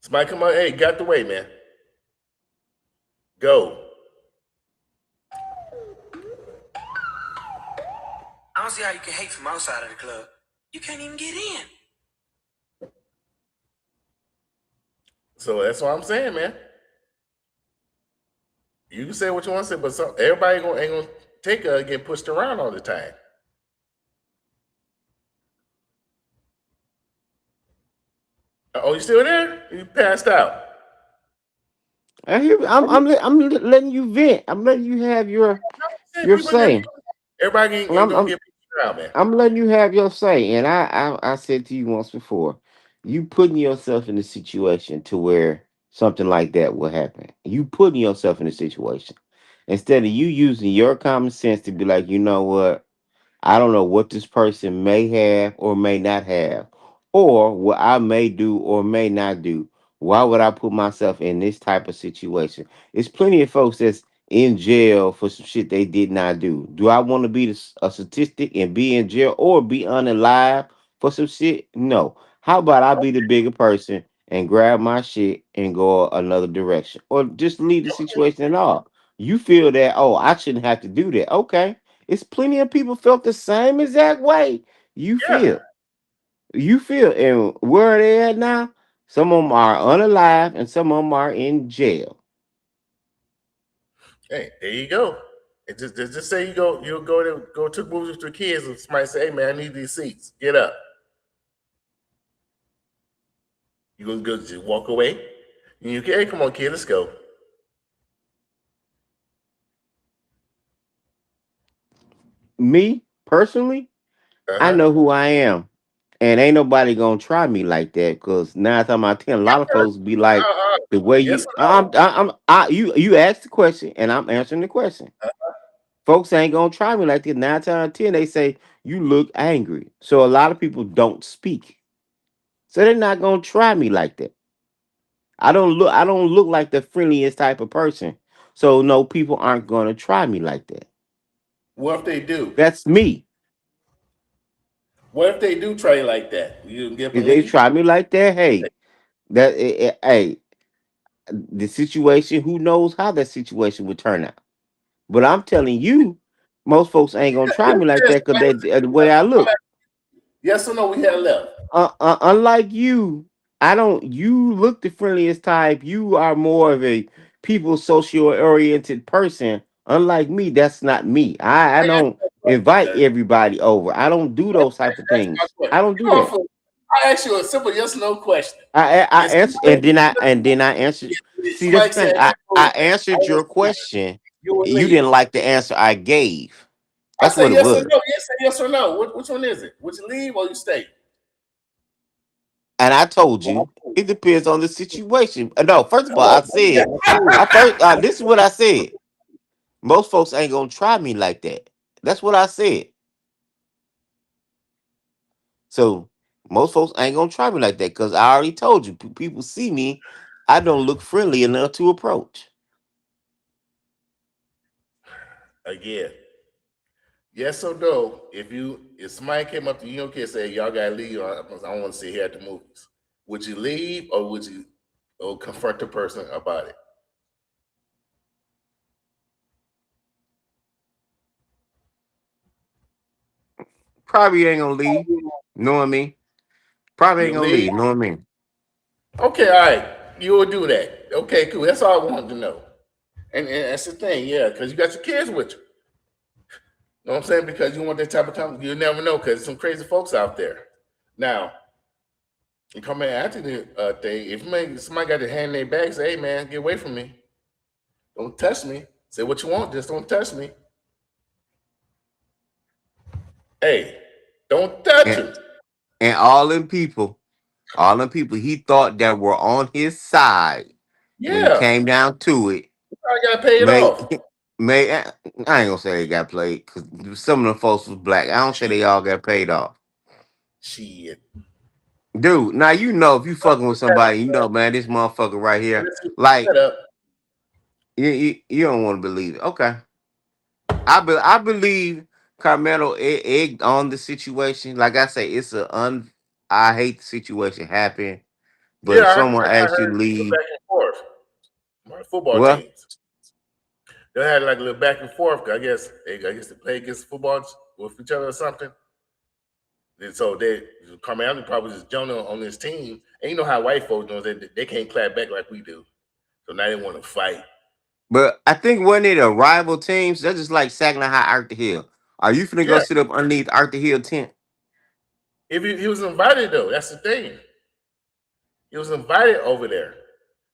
somebody come out, hey, got the way, man. Go. I don't see how you can hate from outside of the club. You can't even get in. So that's what I'm saying, man. You can say what you want to say, but everybody ain't gonna take her and get pushed around all the time. Oh, you still there? You passed out. I'm letting you vent. I'm letting you have your People get say. everybody And ain't gonna get pushed around, man. I'm letting you have your say. And I said to you once before, you putting yourself in a situation to where something like that will happen. You putting yourself in a situation instead of you using your common sense to be like, you know what? I don't know what this person may have or may not have, or what I may do or may not do. Why would I put myself in this type of situation? It's plenty of folks that's in jail for some shit they did not do. Do I want to be a statistic and be in jail or be unalive for some shit? No. How about I be the bigger person and grab my shit and go another direction, or just leave the situation at all? You feel that, oh, I shouldn't have to do that. Okay, it's plenty of people felt the same exact way you Yeah. feel. You feel, and where are they at now? Some of them are unalive, and some of them are in jail. Hey, there you go. It just say you'll go to movies with your kids and somebody say, hey man, I need these seats. Get up. You gonna go just walk away? And you can, hey, come on, kid, let's go. Me personally, I Uh-huh. know who I am, and ain't nobody gonna try me like that. Because 9 times out of 10, a lot of folks be like, Uh-uh. the way Yes you, or no? you asked the question, and I'm answering the question. Folks ain't gonna try me like this. 9 times out of 10, they say you look angry. So a lot of people don't speak. So they're not gonna try me like that. I don't look like the friendliest type of person. So no, people aren't gonna try me like that. What if they do? That's me. What if they do try you like that? You can get up If and they leave? try me like that, hey, hey, the situation, who knows how that situation would turn out. But I'm telling you, most folks ain't gonna try me like Yes, that because they the way I look. yes or no, we had left. Unlike you, I don't. You look the friendliest type. You are more of a people social oriented person. Unlike me, that's not me. I I asked don't you a question, invite man. everybody over. I don't do those type of That's my things. question. I don't do Come on, that. fool. I asked you a simple yes or no question. I If answer somebody, and then I answered. if See, that's somebody the thing. said, hey, I fool, I answered want your to see question. you would You leave. didn't like the answer I gave. I That's what say it yes or was. no. You say yes or no. Which one is it? Would you leave or you stay? And I told you it depends on the situation. No, first of all, Come on. I said this is what I said. Most folks ain't gonna try me like that. That's what I said. So most folks ain't gonna try me like that because I already told you. People see me, I don't look friendly enough to approach. Again, yes or no. If somebody came up to you and say, y'all gotta leave, I don't want to sit here at the movies. Would you leave or would you confront the person about it? Probably ain't gonna leave. Knowing me, probably ain't You gonna leave? leave. Knowing me. Okay, all right. You will do that. Okay, cool. That's all I wanted to know. And that's the thing, yeah, because you got your kids with you. You know what I'm saying? Because you want that type of time. You never know because there's some crazy folks out there. Now, you come in after the thing. If somebody got their hand in their bag, say, hey, man, get away from me. Don't touch me. Say what you want, just don't touch me. Hey, don't touch And, him. and all them people he thought that were on his side when it Yeah, came down to it, I got paid may off. I ain't gonna say they got played because some of the folks was black. I don't say they all got paid off. Shit. Dude, now you know if you fucking with somebody, you know, man, this motherfucker right here, like Shut up. you don't want to believe it. Okay, I believe Carmelo egged on the situation. Like I say, it's I hate the situation happen, but Yeah, if I someone asks you heard to a little leave, back and forth. My football well, teams. They had like a little back and forth. I guess they play against football with each other or something. And so Kamelo Anthony probably just jumped on this team. And you know how white folks do, they can't clap back like we do. So now they want to fight. But I think when it a rival teams, that's just like Saginaw High Arthur Hill. Are you finna go Yeah, sit up underneath Arthur Hill tent? if he was invited though, that's the thing. He was invited over there.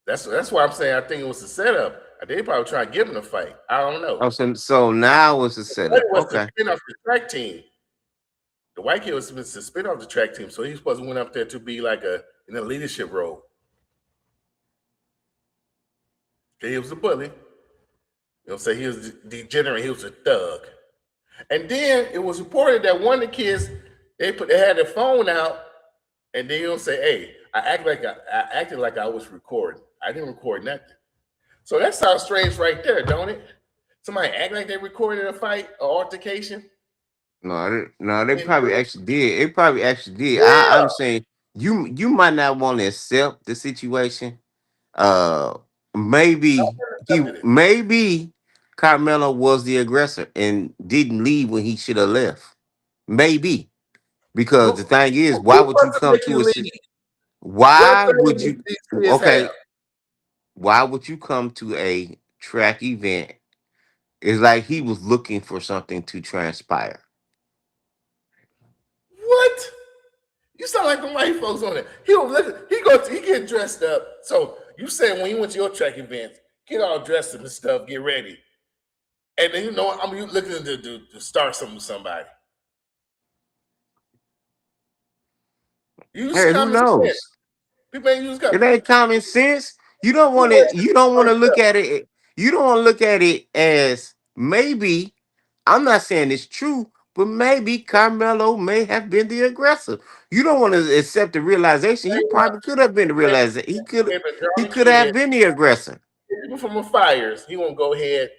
That's why I'm saying I think it was a setup. They probably trying to give him a fight. I don't know. Oh, so now it's a But it setup. was to Okay. spin off the track team. The white kid was supposed to spin off the track team, so he was supposed to went up there to be like in a leadership role. He was a bully. You know what I'm saying? He was degenerate. He was a thug. And then it was reported that one of the kids, they had their phone out, and then say, "Hey, I acted like I was recording. I didn't record nothing." So that sounds strange right there, don't it? Somebody act like they recorded a fight or altercation. No, they And probably actually did. It probably actually did. yeah, I'm saying you might not want to accept the situation. Uh, maybe I accepted it. maybe Carmelo was the aggressor and didn't leave when he should have left. Maybe because the Who, thing is, why who would you supposed to come make to you a leave? What why would authority you these kids have? okay? Why would you come to a track event? It's like he was looking for something to transpire. What? You sound like the white folks on it. He get dressed up. So you saying when you went to your track events, get all dressed up and stuff, get ready. And then you looking to start something with somebody. Use Hey, who common sense. knows? People ain't use It common. ain't common sense. You don't want Who to. ain't You don't want to first look up? at it. You don't want to look at it as maybe. I'm not saying it's true, but maybe Carmelo may have been the aggressor. You don't want to accept the realization. He probably could have been the realization. He could. If a He drama could have kid, been the aggressor. people from the fires, he won't go ahead.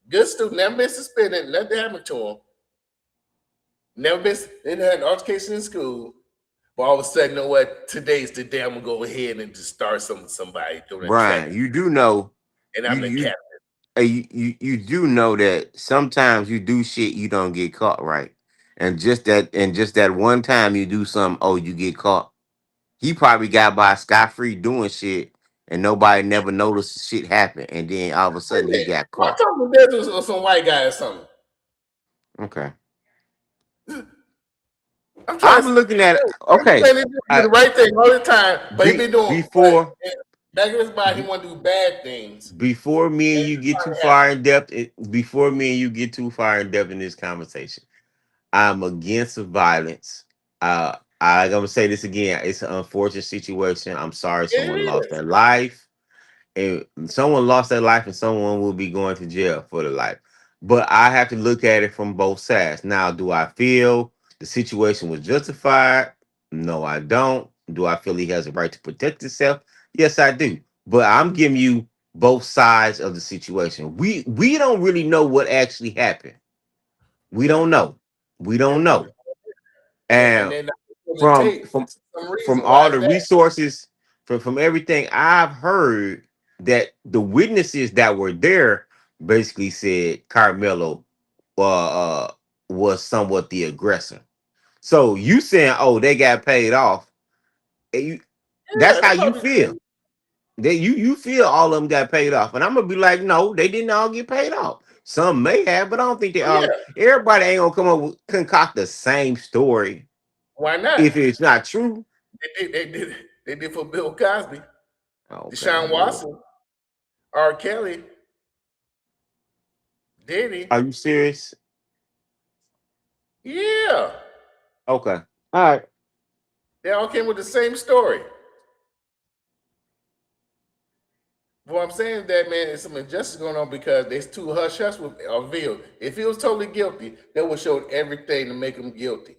Good student, never been suspended, nothing happened to him. Never been, didn't have an altercation in school. But all of a sudden, you know what? Today's the day I'm gonna go ahead and just start something with somebody doing a track, Brian, you do know. and You I'm the you captain. you do know that sometimes you do shit you don't get caught, right? And just that one time you do something, oh, you get caught. He probably got by scot free doing shit, and nobody never noticed the shit happen, and then all of a sudden he got Why caught. talking about this or some white guy or something? Okay, I'm trying to I'm say, looking at I'm okay. saying they do the right thing all the time, but he been doing but Before back in his mind he want to do bad things. before me and And you it's get too finally happened. far in depth, before me and you get too far in depth in this conversation, I'm against the violence. I'm gonna say this again. It's an unfortunate situation. I'm sorry It someone lost is. their life. And someone lost their life and someone will be going to jail for their life. But I have to look at it from both sides. Now, do I feel the situation was justified? No, I don't. Do I feel he has a right to protect himself? Yes, I do. But I'm giving you both sides of the situation. We don't really know what actually happened. We Yeah. don't know. We don't And know. and And then on the from tape, from some from reason why all is the that? resources from everything I've heard that the witnesses that were there basically said Carmelo was somewhat the aggressor. So you saying, oh, they got paid off. You, that's Yeah, how they you probably feel. That you feel all of them got paid off. And I'm gonna be like, no, they didn't all get paid off. Some may have, but I don't think they yeah. all everybody ain't gonna come up with concoct the same story Why not? if it's not true. They did for Bill Cosby, Okay, Deshaun well, Watson, R. Kelly, Diddy. are you serious? Yeah. Okay. All right. They all came with the same story. But what I'm saying is that man, there's some injustice going on because there's two hush hush with revealed. If he was totally guilty, they would show everything to make him guilty.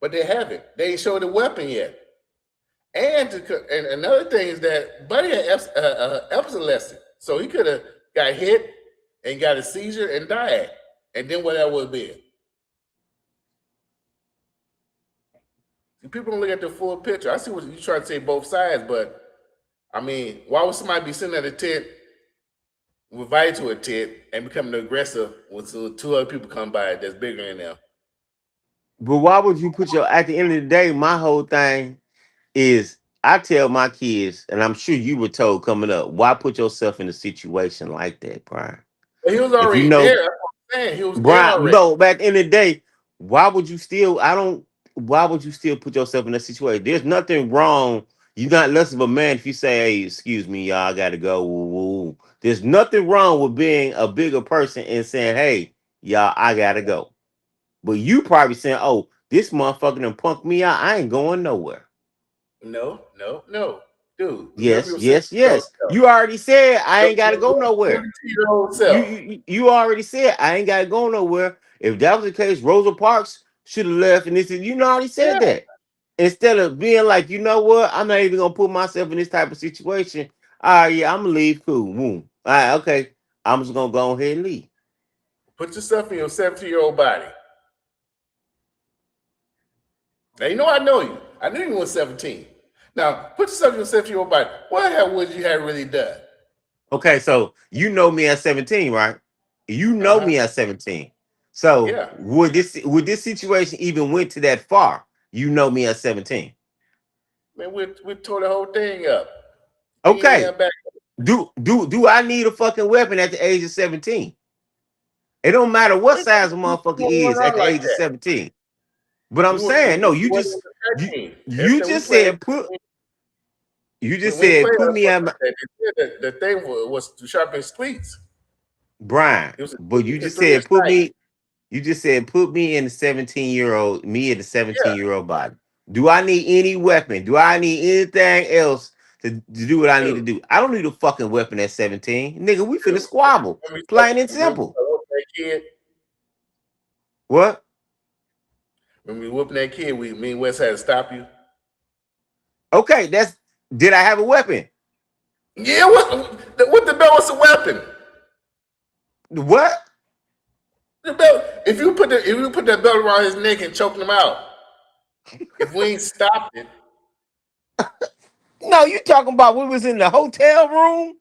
But they haven't. They ain't showed the weapon yet. And another thing is that Buddy had epilepsy, so he could have got hit and got a seizure and died. And then what that would be? People don't look at the full picture. I see what you trying to say both sides, but I mean, why would somebody be sitting at a tent, invited to a tent, and becoming aggressive when two other people come by that's bigger than them? But why would you put your at the end of the day, my whole thing is I tell my kids, and I'm sure you were told coming up, why put yourself in a situation like that, Brian? But he was If you already know, there. That's what I'm saying. He was there Brian, already. no, back in the day, why would you still? I don't. Why would you still put yourself in that situation? There's nothing wrong. You're not less of a man if you say, "Hey, excuse me, y'all, I gotta go." Woo, woo. There's nothing wrong with being a bigger person and saying, "Hey, y'all, I gotta go." But you probably saying, "Oh, this motherfucker done punked me out. I ain't going nowhere." No, no, no. Dude, remember Yes, your yes, 17-year-old yes. self. You already said I ain't gotta go Your nowhere. 17-year-old You, self. you already said I ain't gotta go nowhere. If that was the case, Rosa Parks should have left. And this is you know already said Yeah. that. Instead of being like, you know what, I'm not even gonna put myself in this type of situation. All right, yeah, I'm gonna leave. Cool. Boom. All right, okay. I'm just gonna go ahead and leave. Put yourself in your 17-year-old body. Now you know you. I knew you were 17. Now put yourself in your 17-year-old body. What would you have really done? Okay, so you know me at 17, right? You know Uh-huh. me at 17. So Yeah. would this situation even went to that far? You know me at 17. Man, we tore the whole thing up. Ain't even Okay. got back. Do I need a fucking weapon at the age of 17? It don't matter what size a We motherfucker won't run is at around the like age of that. 17. But I'm saying, no, We wasn't on the you track team. you Everything we just played, said put you just we ain't said played put us me at like my that. They said that the thing was to sharpen cleats. Brian. It was But you a just said three-inch night. put me in the 17-year-old, me in the Yeah. 17-year-old body. Do I need any weapon? Do I need anything else to do what I need to Dude, do? I don't need a fucking weapon at 17. Nigga, we finna dude. squabble. Plain and simple. Whooping that kid? What? When we whooping that kid, me and Wes had to stop you. Okay, did I have a weapon? Yeah, what the belt was a weapon. What? The belt. If you put that belt around his neck and choking him out, if we ain't stopped it, No, you talking about we was in the hotel room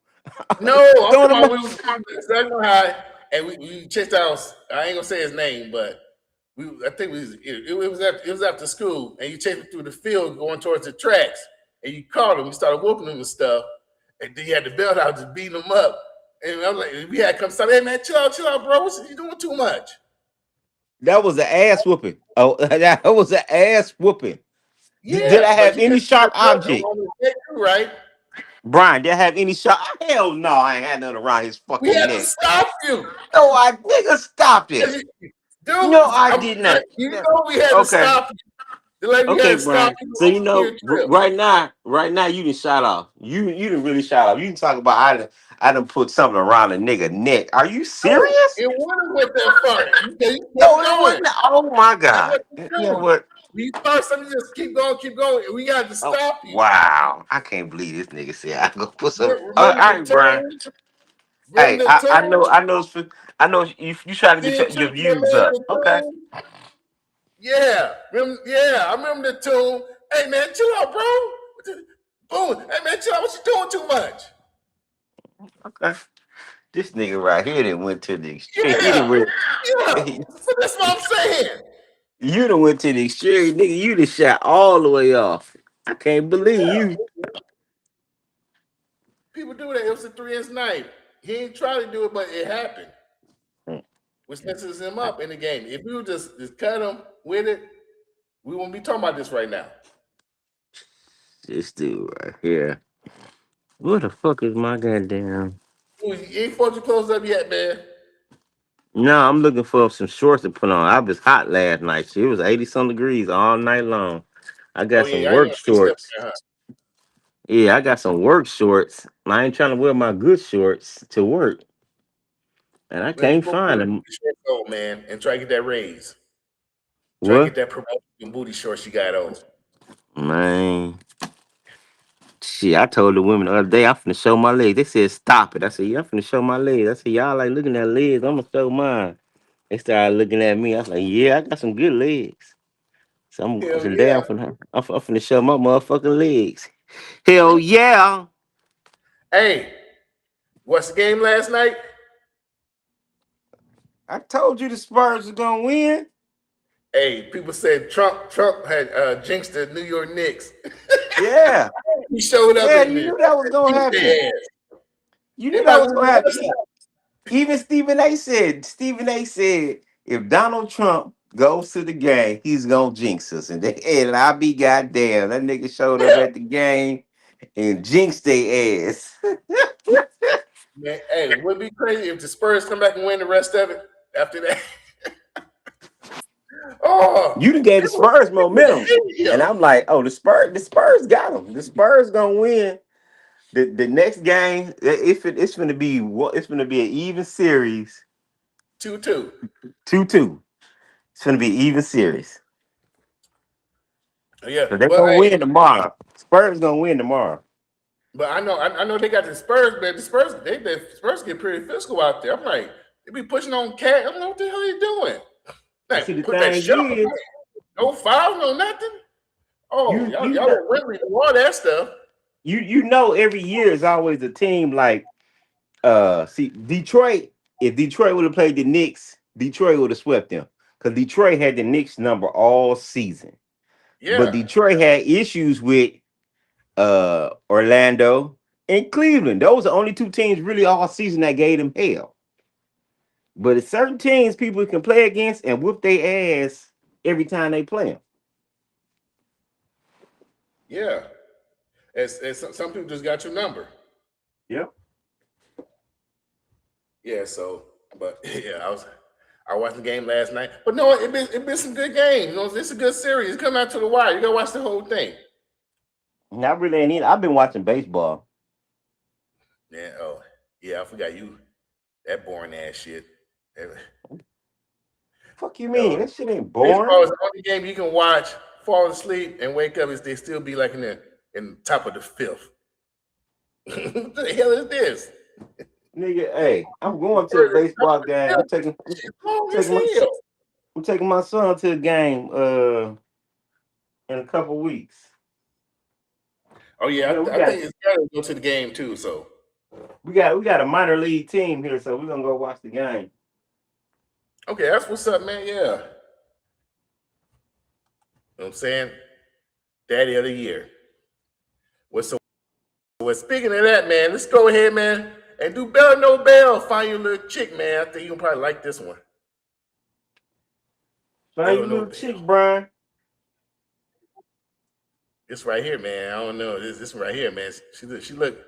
no, I'm talking throwing them. about we was second high and we chased out. I ain't gonna say his name, but I think it was after school, and you chased him through the field going towards the tracks, and you caught him. You started whooping him and stuff, and then you had the belt out, just beating him up. And I'm like, we had to come stop. Hey man, chill out, bro. You doing too much. That was an ass whooping. Oh, that was an ass whooping. Did I Yeah, but have you any had to put sharp that belt object? around his neck too, right? Brian, did I have any sharp? Hell no, I ain't had nothing around his We fucking had to neck. stop you. No, I nigga, stop it. 'Cause Dude, No, I did not. you know we had to Okay. stop you. Like we had Okay, to stop Brian. you So on you the know, field trip. right now, you didn't shot off. You didn't really shot off. You can talk about I done put something around a nigga neck. Are you No, serious? it wasn't with that far. You No, kept it going. wasn't. Oh my That's god. what you You know do. what? When you start something, just keep going. And we got to Oh stop you. wow. I can't believe this nigga said I go put some. All Remember the right, Brian. tune? Hey, Remember the tune? I know you trying to get Me and your Tricky views made up. the Okay. tune. Yeah, I remember the tune. Hey man, chill out, bro. Boom. Hey man, chill out. What you doing too much? Okay. This nigga right here done went to the extreme. He done Yeah, went, yeah. So that's what I'm saying. you done went to the extreme, nigga. You done shot all the way off. I can't believe Yeah. you. People do that. It was a 3-inch knife. He ain't trying to do it, but it happened. Which messes him up in the game. If you just cut him with it, we won't be talking about this right now. This dude right here. Where the fuck is my goddamn? Ooh, you ain't supposed to close up yet, man. No, I'm looking for some shorts to put on. I was hot last night. Shit, it was 80 some degrees all night long. I Oh got some yeah, I ain't work gonna fix that, shorts. huh? Yeah, I got some work shorts. I ain't trying to wear my good shorts to work, and I Man, can't go put find a them. booty shorts on, man, and try to get that raise. Try to get What? that promotion booty shorts you got on. Man, shit, I told the women the other day I'm finna show my legs. They said stop it. I said, yeah, I'm finna show my legs. I said, y'all like looking at legs. I'm gonna show mine. They started looking at me. I was like, yeah, I got some good legs. So Hell today yeah. I'm finna show my motherfucking legs. Hell yeah. Hey, what's the game last night? I told you the Spurs are gonna win. Hey, people said Trump had jinxed the New York Knicks. Yeah, He showed up yeah. in You there. knew that was gonna Beat happen. their ass. You knew that Everybody was was gonna on the happen. other side. Even Stephen A. said, if Donald Trump goes to the game, he's gonna jinx us. And I'll be goddamn. That nigga showed up Yeah. at the game and jinxed their ass. Man, hey, would it be crazy if the Spurs come back and win the rest of it after that? Oh, You done gave the Spurs it was momentum. And hell. I'm like, oh, the Spurs got them. The Spurs gonna win. The next game, it's gonna be an even series. 2-2. 2-2. It's gonna be even series. Yeah, So they're but gonna hey, win tomorrow. Spurs gonna win tomorrow. but I know they got the Spurs, but the Spurs get pretty physical out there. I'm like, they be pushing on Cat. I'm like, what the hell are you doing? And see, the Like, put that thing shit on. is, No foul, no nothing. Oh, you y'all you let know, Wembley do all that stuff. you know every year is always a team like see Detroit. If Detroit would have played the Knicks, Detroit would have swept them because Detroit had the Knicks number all season. But Yeah, Detroit had issues with Orlando and Cleveland. Those are the only two teams really all season that gave them hell. But it's certain teams people can play against and whoop their ass every time they play them. yeah. As some people just got your number. Yep. Yeah, so but yeah, I watched the game last night. But no, it been some good games. You know, it's a good series. It's coming out to the wire. You gotta watch the whole thing. Not really ain't. I've been watching baseball. Yeah, oh yeah, I forgot you that boring ass shit. Fuck you mean? Yo, That shit ain't baseball boring. is the only game you can watch, fall asleep, and wake up. Is they still be like in top of the fifth? What the hell is this? Nigga, hey, I'm going to a Bird is top baseball of the game. fifth. It's long as Taking my hell. I'm taking my son to a game in a couple weeks. Oh You yeah, know, we I got think it's gotta go to the game too. So we got a minor league team here, so we're gonna go watch the game. okay, that's what's up, man. Yeah, you know what I'm saying, Daddy of the Year. What's so? Well, speaking of that, man, let's go ahead, man, and do Bell No Bell. Find your little chick, man. I think you'll probably like this one. Find Bell you No little Bell. chick, Brian. This right here, man. I don't know. This one right here, man. She look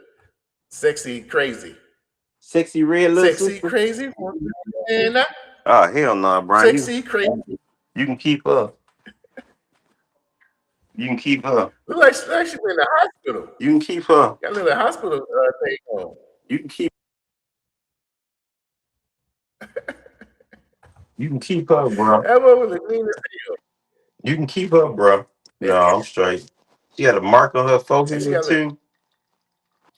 sexy, crazy, Sexy red little sexy, sister. crazy, and Oh hell no, Brian. sexy, crazy. You can keep her. You can keep her. Look like she been in the hospital. You can keep her. Got a little hospital thing on. You can keep. You can keep her, bro. That one was clean as hell. You can keep her, bro. No, And, I'm straight. She had a mark on her and she forehead got a too.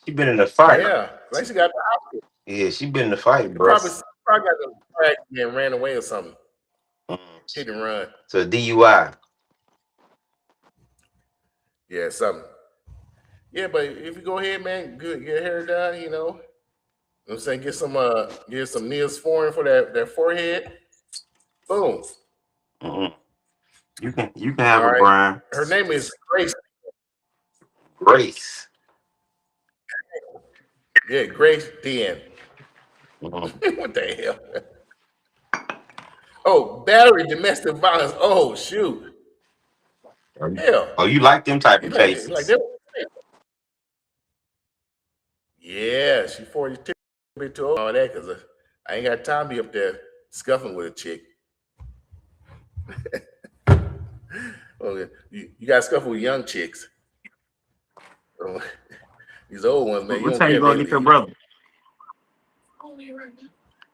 She been in a fight. yeah, like she got the hospital. Yeah, she been in a fight, She bro. probably got the crack and ran away or something. Mm. Hit and run. So DUI. Yeah, something. Yeah, but if you go ahead, man, good, get your hair done, you know. I'm saying get some Neosporin for that forehead. Boom. Mm-mm. You can have All her, right. Brian. Her name is Grace. Grace. Yeah, Grace Den. Mhm. What the hell? Oh, battery, domestic violence. Oh, shoot. Hell. Oh, you like them type You of like cases? that? Yeah, she 42, a bit too old all that because I ain't got time to be up there scuffing with a chick. Oh, you got to scuffle with young chicks. Oh, these old ones, man, you What don't time you care if they gonna get your leave. brother?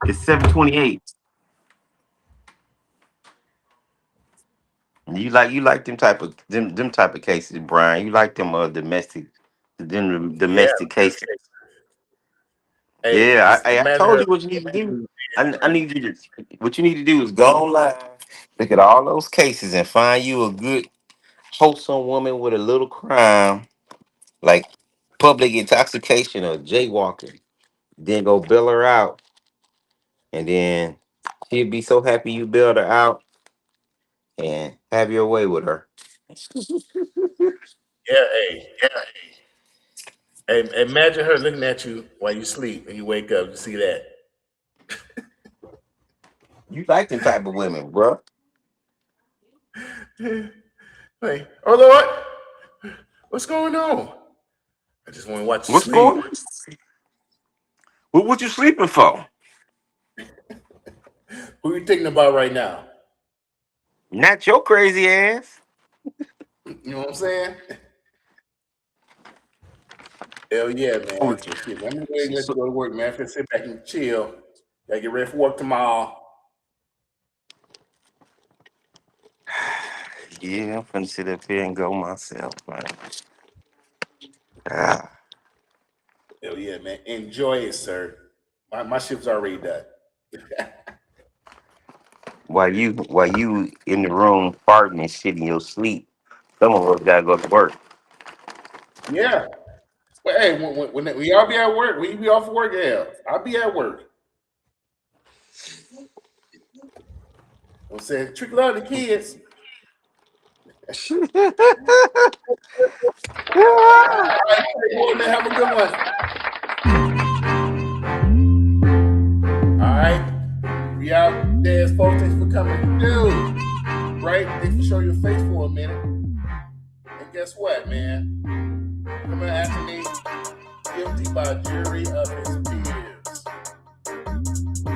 It's 7:28. You like them type of cases, Brian. You like them Yeah, domestic cases. hey, Yeah, I imagine told her. you what you need to do. I need you to what you need to do is go online, look at all those cases, and find you a good wholesome woman with a little crime, like public intoxication or jaywalking. Then go bail her out, and then she'll be so happy you bailed her out and have your way with her. Yeah, hey, imagine her looking at you while you sleep and you wake up. You see that? You like them type of women, bro. Like, oh Lord, what's going on? I just want to watch you What's sleep. going on? What you sleeping for? Who you thinking about right now? Not your crazy ass. You know what I'm saying? Hell yeah, Oh, man. So shit, let me go ahead and let you so- go to work, man. Finna sit back and chill. Gotta get ready for work tomorrow. yeah, I'm finna sit up here and go myself, man. Ah. Hell yeah, man. Enjoy it, sir. My shift's already done. While you in the room farting and shit in your sleep, some of us gotta go to work. Yeah. Well, hey, when y'all be at work, when you be off work, yeah, I'll be at work. I'm saying, trickle out the kids. All right, boy, man, have a good one. All right, we out there, folks. Thanks for coming through. Right? Thanks for showing your face for a minute. And guess what, man? Kamelo Anthony, guilty by jury of his peers.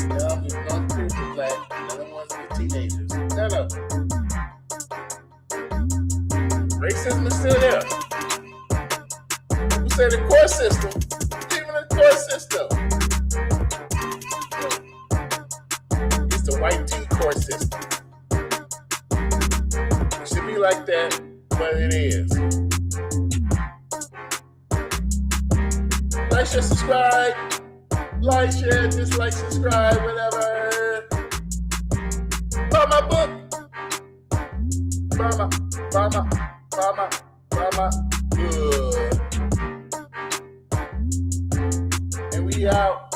None was not peers were black. None of them was the teenagers. None of them. Racism is still there. Who said the court system? Even the court system. It's the white tea court system. It should be like that, but it is. Like, share, subscribe. Like, share, dislike, subscribe, whatever. Buy my book. Buy my good. And we out.